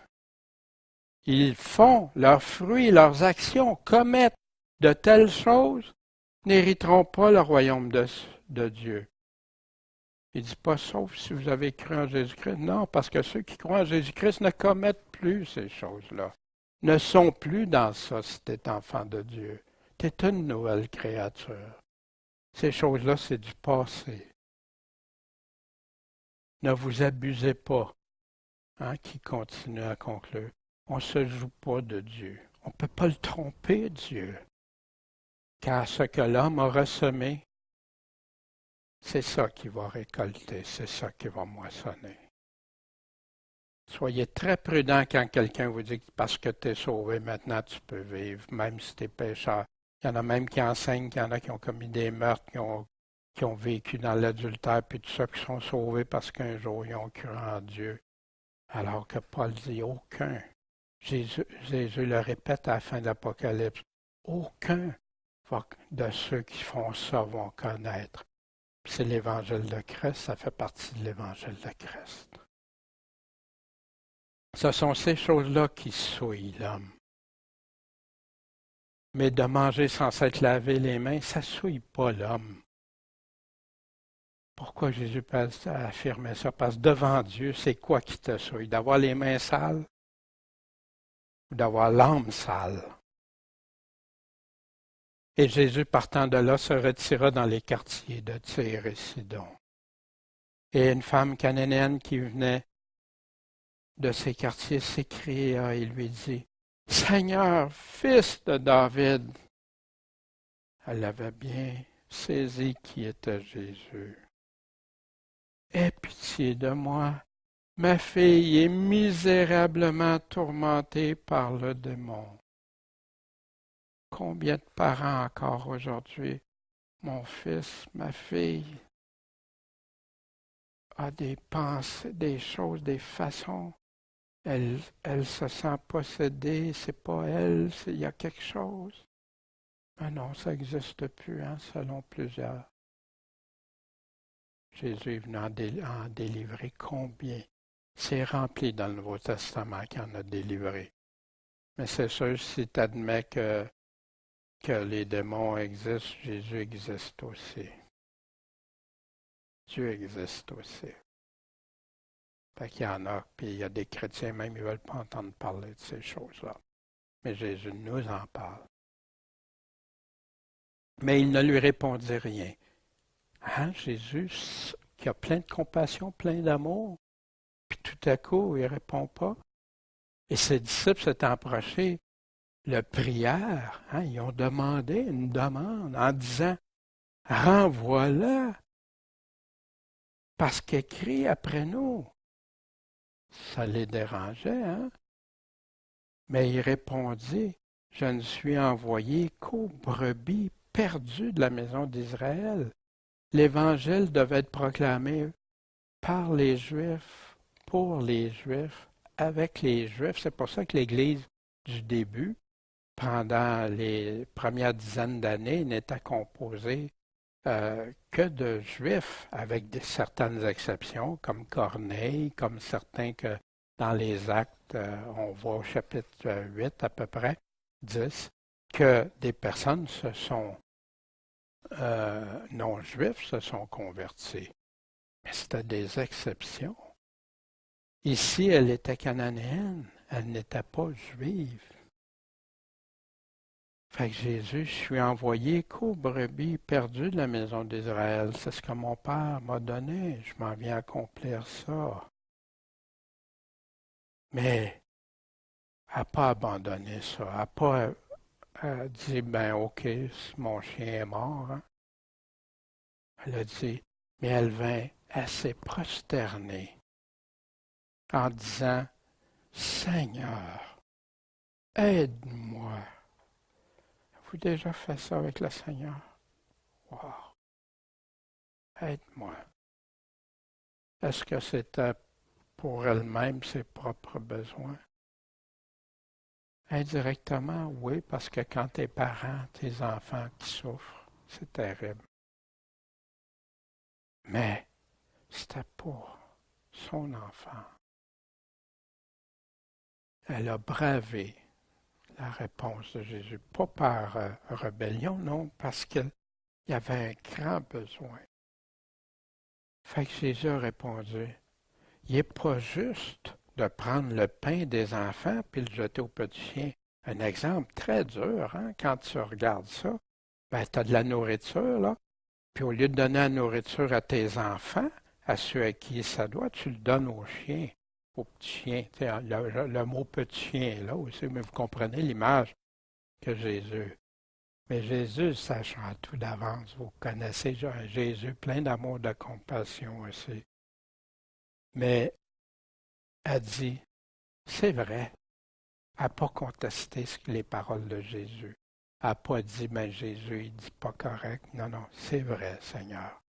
ils font leurs fruits, leurs actions, commettent de telles choses, n'hériteront pas le royaume de Dieu. Il ne dit pas sauf si vous avez cru en Jésus-Christ. Non, parce que ceux qui croient en Jésus-Christ ne commettent plus ces choses-là. Ne sont plus dans ça si tu es enfant de Dieu. Tu es une nouvelle créature. Ces choses-là, c'est du passé. Ne vous abusez pas, qui continue à conclure. On ne se joue pas de Dieu. On ne peut pas le tromper, Dieu. Car ce que l'homme a semé, c'est ça qu'il va récolter, c'est ça qu'il va moissonner. Soyez très prudents quand quelqu'un vous dit que parce que tu es sauvé, maintenant tu peux vivre, même si tu es pécheur. Il y en a même qui enseignent qu'il y en a qui ont commis des meurtres, qui ont vécu dans l'adultère, puis tout ça, qui sont sauvés parce qu'un jour ils ont cru en Dieu. Alors que Paul dit aucun. Jésus le répète à la fin de l'Apocalypse. Aucun de ceux qui font ça vont connaître. C'est l'évangile de Christ, ça fait partie de l'évangile de Christ. Ce sont ces choses-là qui souillent l'homme. Mais de manger sans s'être lavé les mains, ça ne souille pas l'homme. Pourquoi Jésus peut affirmer ça? Parce que devant Dieu, c'est quoi qui te souille? D'avoir les mains sales ou d'avoir l'âme sale? Et Jésus, partant de là, se retira dans les quartiers de Tyr et Sidon. Et une femme cananéenne qui venait de ces quartiers s'écria et lui dit, Seigneur, fils de David. Elle avait bien saisi qui était Jésus. Aie pitié de moi. Ma fille est misérablement tourmentée par le démon. Combien de parents encore aujourd'hui, mon fils, ma fille, a des pensées, des choses, des façons. Elle se sent possédée, c'est pas elle, il y a quelque chose. Ah non, ça n'existe plus, hein, selon plusieurs. Jésus est venu en délivrer combien? C'est rempli dans le Nouveau Testament qu'il en a délivré. Mais c'est sûr, si tu admets que les démons existent, Jésus existe aussi. Dieu existe aussi. Fait qu'il y en a, puis il y a des chrétiens même, ils ne veulent pas entendre parler de ces choses-là. Mais Jésus nous en parle. Mais il ne lui répondit rien. Hein, Jésus, qui a plein de compassion, plein d'amour, puis tout à coup, il ne répond pas. Et ses disciples s'étant approchés, le prièrent, hein, ils ont demandé une demande en disant, renvoie-la, parce qu'elle crie après nous. Ça les dérangeait, hein? Mais il répondit, je ne suis envoyé qu'aux brebis perdues de la maison d'Israël. L'Évangile devait être proclamé par les Juifs, pour les Juifs, avec les Juifs. C'est pour ça que l'Église du début, pendant les premières dizaines d'années, n'était composée que de Juifs, avec certaines exceptions, comme Corneille, comme certains que dans les Actes, on voit au chapitre 8 à peu près, 10, que des personnes non-juifs se sont convertis. Mais c'était des exceptions. Ici, elle était cananéenne, elle n'était pas juive. Fait que Jésus, je suis envoyé qu'aux brebis perdues de la maison d'Israël. C'est ce que mon Père m'a donné. Je m'en viens accomplir ça. Mais elle n'a pas abandonné ça. Elle n'a pas dit, ben ok, mon chien est mort. Hein. Elle a dit, mais elle s'est prosternée en disant, Seigneur, aide-moi. Avez-vous déjà fait ça avec le Seigneur? Wow, aide-moi. Est-ce que c'était pour elle-même ses propres besoins? Indirectement, oui, parce que quand tes parents, tes enfants qui souffrent, c'est terrible. Mais c'était pour son enfant. Elle a bravé la réponse de Jésus, pas par rébellion, non, parce qu'il y avait un grand besoin. Fait que Jésus a répondu, il n'est pas juste de prendre le pain des enfants puis le jeter aux petits chiens. Un exemple très dur, hein, quand tu regardes ça. Ben, tu as de la nourriture, là, puis au lieu de donner la nourriture à tes enfants, à ceux à qui ça doit, tu le donnes aux chiens, aux petits chiens. Le mot petit chien est là aussi, mais vous comprenez l'image que Jésus. Mais Jésus, sachant tout d'avance, vous connaissez Jésus plein d'amour, de compassion aussi. Mais a dit, c'est vrai, elle n'a pas contesté les paroles de Jésus. Elle n'a pas dit, mais Jésus, il dit pas correct. Non, non, c'est vrai, Seigneur.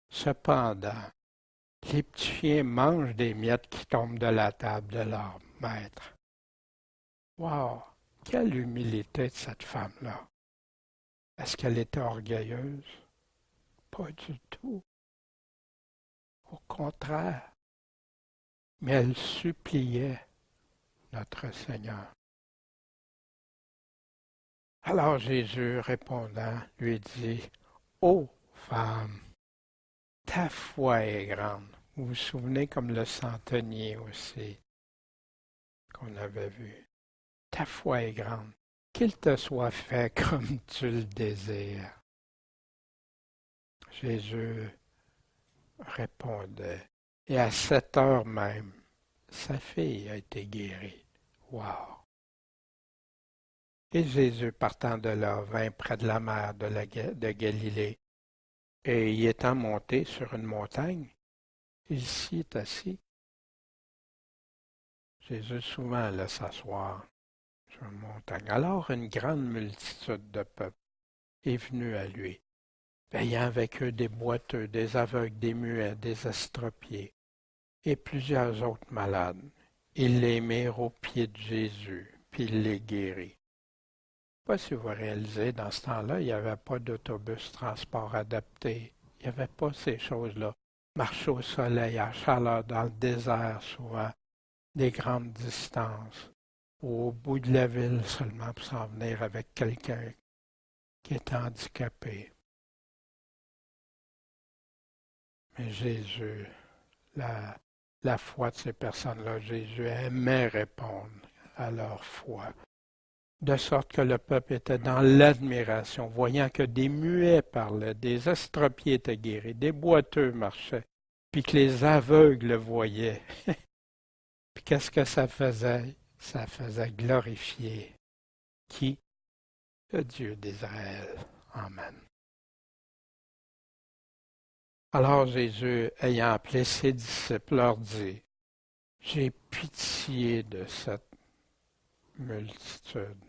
Cependant, les petits chiens mangent des miettes qui tombent de la table de leur maître. Wow! Quelle humilité de cette femme-là! Est-ce qu'elle était orgueilleuse? Pas du tout. Au contraire. Mais elle suppliait notre Seigneur. Alors Jésus répondant lui dit, ô femme, ta foi est grande. Vous vous souvenez comme le centenier aussi qu'on avait vu. Ta foi est grande. Qu'il te soit fait comme tu le désires. Jésus répondait. Et à cette heure même, sa fille a été guérie. Wow! Et Jésus, partant de là, vint près de la mer de Galilée, et y étant monté sur une montagne, il s'y est assis. Jésus souvent allait s'asseoir sur une montagne. Alors une grande multitude de peuple est venue à lui, ayant avec eux des boiteux, des aveugles, des muets, des estropiés, et plusieurs autres malades. Ils les mirent aux pieds de Jésus, puis il les guérit. Je ne sais pas si vous réalisez, dans ce temps-là, il n'y avait pas d'autobus transport adapté. Il n'y avait pas ces choses-là. Marcher au soleil, à chaleur, dans le désert, souvent, des grandes distances, ou au bout de la ville seulement pour s'en venir avec quelqu'un qui est handicapé. Mais Jésus, la foi de ces personnes-là, Jésus aimait répondre à leur foi. De sorte que le peuple était dans l'admiration, voyant que des muets parlaient, des estropiés étaient guéris, des boiteux marchaient, puis que les aveugles le voyaient. Puis qu'est-ce que ça faisait? Ça faisait glorifier qui? Le Dieu d'Israël. Amen. Alors Jésus, ayant appelé ses disciples, leur dit, j'ai pitié de cette multitude.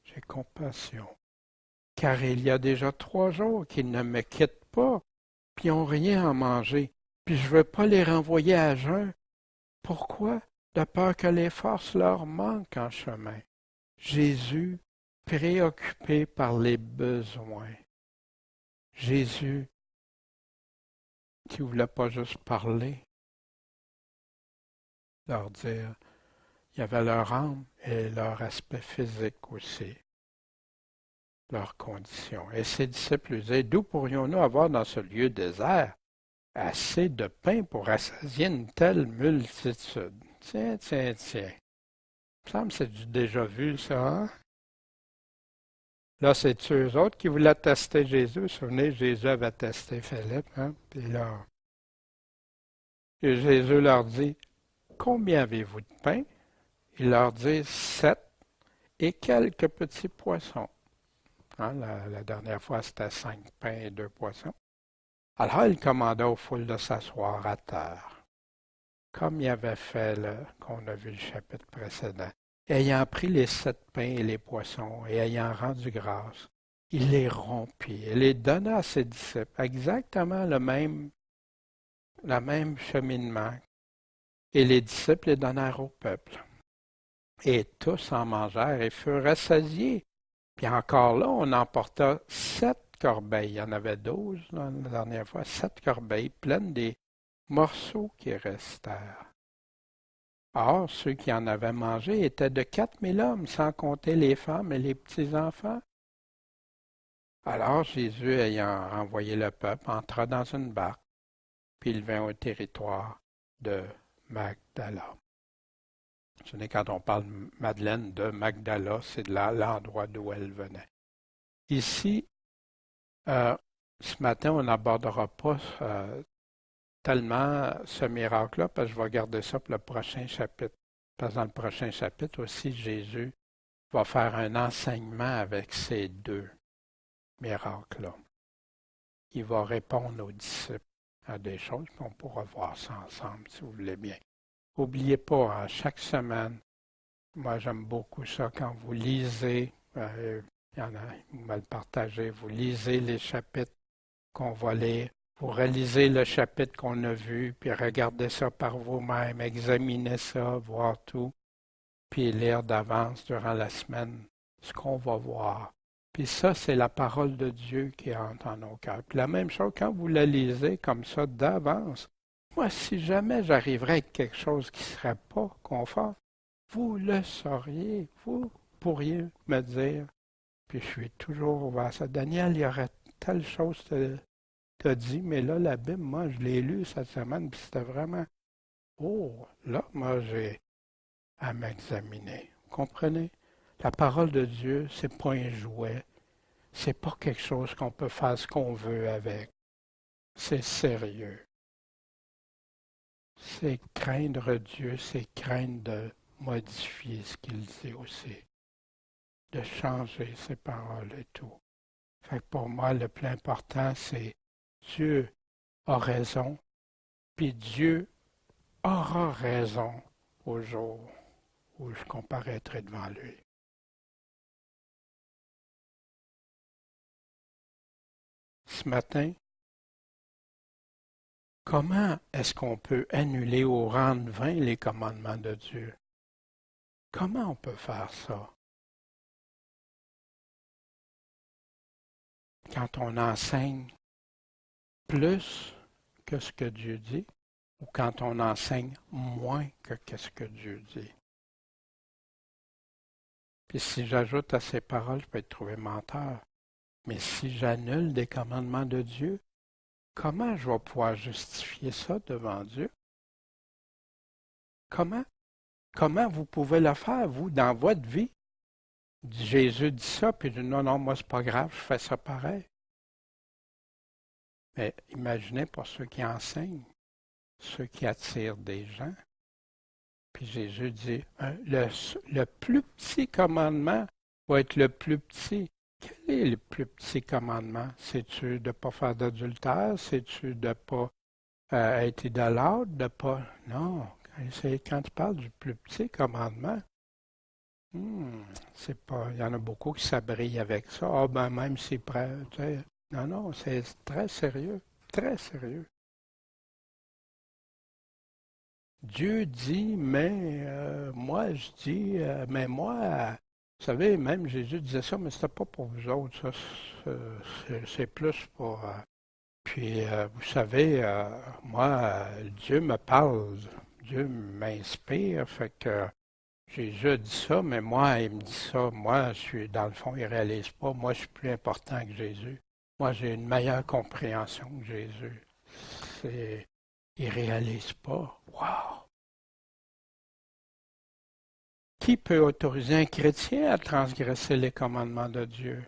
J'ai compassion. Car il y a déjà 3 jours qu'ils ne me quittent pas, puis ils n'ont rien à manger, puis je ne veux pas les renvoyer à jeun. Pourquoi? De peur que les forces leur manquent en chemin. Jésus, préoccupé par les besoins. Jésus, qui ne voulait pas juste parler, leur dire, il y avait leur âme et leur aspect physique aussi, leur condition. Et ses disciples lui disaient, d'où pourrions-nous avoir dans ce lieu désert assez de pain pour rassasier une telle multitude? Tiens, tiens, tiens. Il me semble que c'est du déjà vu, ça, hein? Là, c'est eux autres qui voulaient tester Jésus. Vous vous souvenez, Jésus avait testé Philippe, hein? Puis là, et Jésus leur dit, combien avez-vous de pain? Il leur dit 7 et quelques petits poissons. Hein, la dernière fois, c'était 5 pains et 2 poissons. Alors, il commanda aux foules de s'asseoir à terre, comme il avait fait qu'on a vu le chapitre précédent. Ayant pris les 7 pains et les poissons, et ayant rendu grâce, il les rompit et les donna à ses disciples, exactement le même cheminement. Et les disciples les donnèrent au peuple. Et tous en mangèrent et furent rassasiés. Puis encore là, on emporta 7 corbeilles. Il y en avait 12 la dernière fois, 7 corbeilles pleines des morceaux qui restèrent. Or, ceux qui en avaient mangé étaient de 4000 hommes, sans compter les femmes et les petits-enfants. Alors Jésus, ayant renvoyé le peuple, entra dans une barque, puis il vint au territoire de Magdala. Ce n'est quand on parle Madeleine de Magdala, c'est de l'endroit d'où elle venait. Ici, ce matin, on n'abordera pas tellement ce miracle-là, parce que je vais garder ça pour le prochain chapitre. Parce que dans le prochain chapitre aussi, Jésus va faire un enseignement avec ces 2 miracles-là. Il va répondre aux disciples à des choses, puis on pourra voir ça ensemble, si vous voulez bien. N'oubliez pas, hein, chaque semaine, moi j'aime beaucoup ça quand vous lisez, il y en a, vous me le partagez, vous lisez les chapitres qu'on va lire, vous relisez le chapitre qu'on a vu, puis regardez ça par vous-même, examinez ça, voir tout, puis lire d'avance durant la semaine ce qu'on va voir. Puis ça, c'est la parole de Dieu qui entre dans nos cœurs. Puis la même chose, quand vous la lisez comme ça d'avance, moi, si jamais j'arriverais avec quelque chose qui ne serait pas conforme, vous le sauriez, vous pourriez me dire, puis je suis toujours ouvert à ça. Daniel, il y aurait telle chose t'as dit, mais là, la Bible, moi, je l'ai lu cette semaine, puis c'était vraiment, oh, là, moi, j'ai à m'examiner. Vous comprenez? La parole de Dieu, c'est pas un jouet. C'est pas quelque chose qu'on peut faire ce qu'on veut avec. C'est sérieux. C'est craindre Dieu, c'est craindre de modifier ce qu'il dit aussi. de changer ses paroles et tout. Fait que pour moi, le plus important, c'est Dieu a raison, puis Dieu aura raison au jour où je comparaîtrai devant lui. Ce matin, comment est-ce qu'on peut annuler ou rendre vains les commandements de Dieu? Comment on peut faire ça? Quand on enseigne plus que ce que Dieu dit, ou quand on enseigne moins que ce que Dieu dit. Puis si j'ajoute à ces paroles, je peux être trouvé menteur. Mais si j'annule des commandements de Dieu, comment je vais pouvoir justifier ça devant Dieu? Comment? Comment vous pouvez le faire, vous, dans votre vie? Jésus dit ça, puis il dit non, non, moi, c'est pas grave, je fais ça pareil. Mais imaginez pour ceux qui enseignent, ceux qui attirent des gens. Puis Jésus dit, le plus petit commandement va être le plus petit. Quel est le plus petit commandement? C'est-tu de ne pas faire d'adultère? C'est-tu de ne pas être idolâtre? De pas... Non, c'est quand tu parles du plus petit commandement. C'est pas. Il y en a beaucoup qui s'abrient avec ça. Ah ben même si prêt. Tu sais. Non, non, c'est très sérieux. Très sérieux. Dieu dit, mais moi je dis, mais moi, vous savez, même Jésus disait ça, mais c'était pas pour vous autres, ça, c'est plus pour. Puis, vous savez, moi, Dieu me parle, Dieu m'inspire, fait que Jésus dit ça, mais moi, il me dit ça, moi, je suis, dans le fond, il réalise pas, moi, je suis plus important que Jésus. Moi, j'ai une meilleure compréhension que Jésus. C'est, il réalise pas. Wow! Qui peut autoriser un chrétien à transgresser les commandements de Dieu?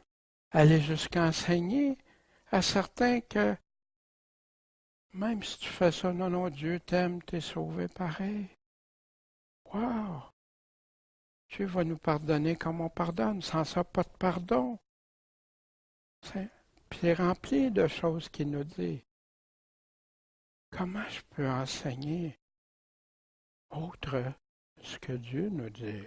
Aller jusqu'à enseigner à certains que même si tu fais ça, non, non, Dieu t'aime, t'es sauvé pareil. Wow! Dieu va nous pardonner comme on pardonne, sans ça, pas de pardon. Puis c'est rempli de choses qu'il nous dit. Comment je peux enseigner autre ce que Dieu nous dit?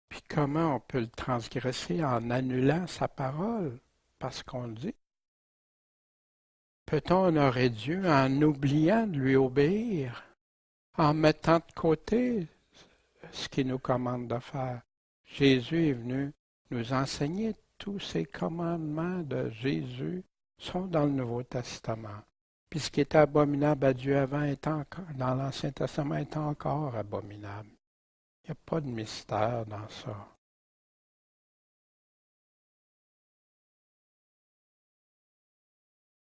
Puis comment on peut le transgresser en annulant sa parole? Parce qu'on le dit. Peut-on honorer Dieu en oubliant de lui obéir, en mettant de côté ce qu'il nous commande de faire? Jésus est venu nous enseigner. Tous ces commandements de Jésus sont dans le Nouveau Testament. Puis ce qui était abominable à Dieu avant est encore, dans l'Ancien Testament est encore abominable. Il n'y a pas de mystère dans ça.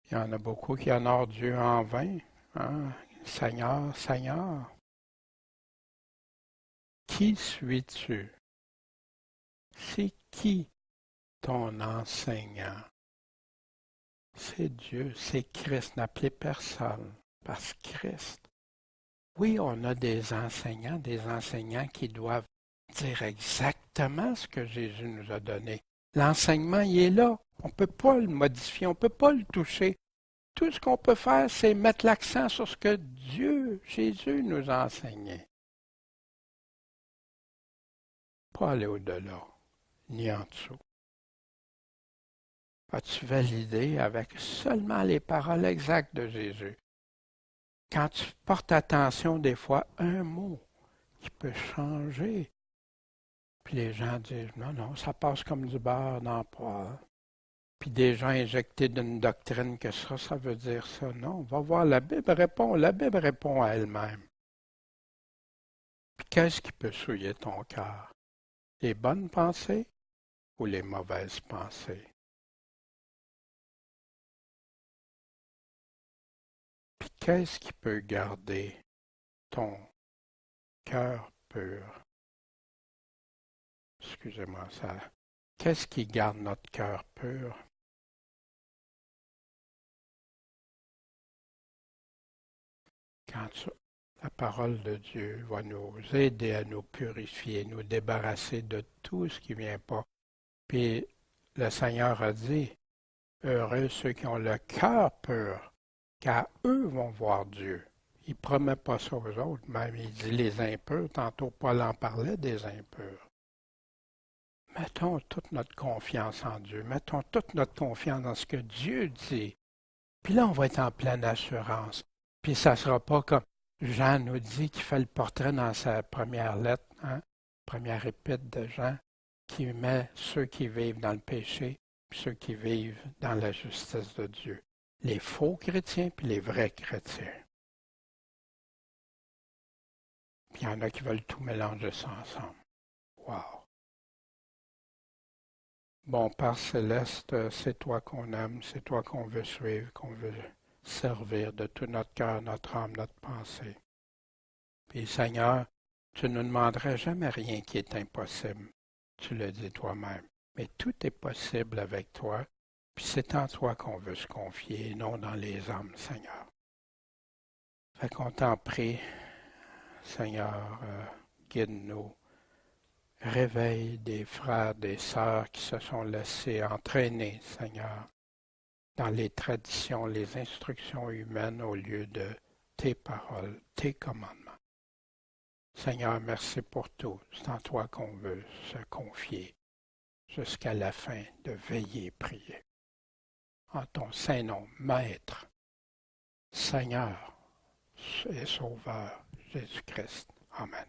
Il y en a beaucoup qui honorent Dieu en vain. Hein? Seigneur, Seigneur. Qui suis-tu? C'est qui ton enseignant? C'est Dieu, c'est Christ. N'appelez personne parce que Christ. Oui, on a des enseignants qui doivent dire exactement ce que Jésus nous a donné. L'enseignement, il est là. On ne peut pas le modifier, on ne peut pas le toucher. Tout ce qu'on peut faire, c'est mettre l'accent sur ce que Dieu, Jésus nous a enseigné. Pas aller au-delà, ni en dessous. As-tu validé avec seulement les paroles exactes de Jésus? Quand tu portes attention des fois, un mot qui peut changer. Puis les gens disent, non, non, ça passe comme du beurre dans le poêle. Puis des gens injectés d'une doctrine que ça veut dire ça. Non, va voir, la Bible répond à elle-même. Puis qu'est-ce qui peut souiller ton cœur? Les bonnes pensées ou les mauvaises pensées? Puis qu'est-ce qui peut garder ton cœur pur? Excusez-moi ça. Qu'est-ce qui garde notre cœur pur? Quand La parole de Dieu va nous aider à nous purifier, nous débarrasser de tout ce qui ne vient pas. Puis le Seigneur a dit, heureux ceux qui ont le cœur pur, car eux vont voir Dieu. Il ne promet pas ça aux autres, même il dit les impurs. Tantôt, Paul en parlait des impurs. Mettons toute notre confiance en Dieu. Mettons toute notre confiance dans ce que Dieu dit. Puis là, on va être en pleine assurance. Puis ça ne sera pas comme Jean nous dit qu'il fait le portrait dans sa première lettre, première épître de Jean, qui met ceux qui vivent dans le péché, puis ceux qui vivent dans la justice de Dieu. Les faux chrétiens, puis les vrais chrétiens. Puis il y en a qui veulent tout mélanger ça ensemble. Wow! Bon, Père céleste, c'est toi qu'on aime, c'est toi qu'on veut suivre, qu'on veut servir de tout notre cœur, notre âme, notre pensée. Puis Seigneur, tu ne nous demanderais jamais rien qui est impossible. Tu le dis toi-même. Mais tout est possible avec toi, puis c'est en toi qu'on veut se confier, et non dans les hommes, Seigneur. Fait qu'on t'en prie, Seigneur, guide-nous. Réveille des frères, des sœurs qui se sont laissés entraîner, Seigneur, dans les traditions, les instructions humaines au lieu de tes paroles, tes commandements. Seigneur, merci pour tout. C'est en toi qu'on veut se confier jusqu'à la fin de veiller et prier. En ton saint nom, Maître, Seigneur et Sauveur, Jésus-Christ. Amen.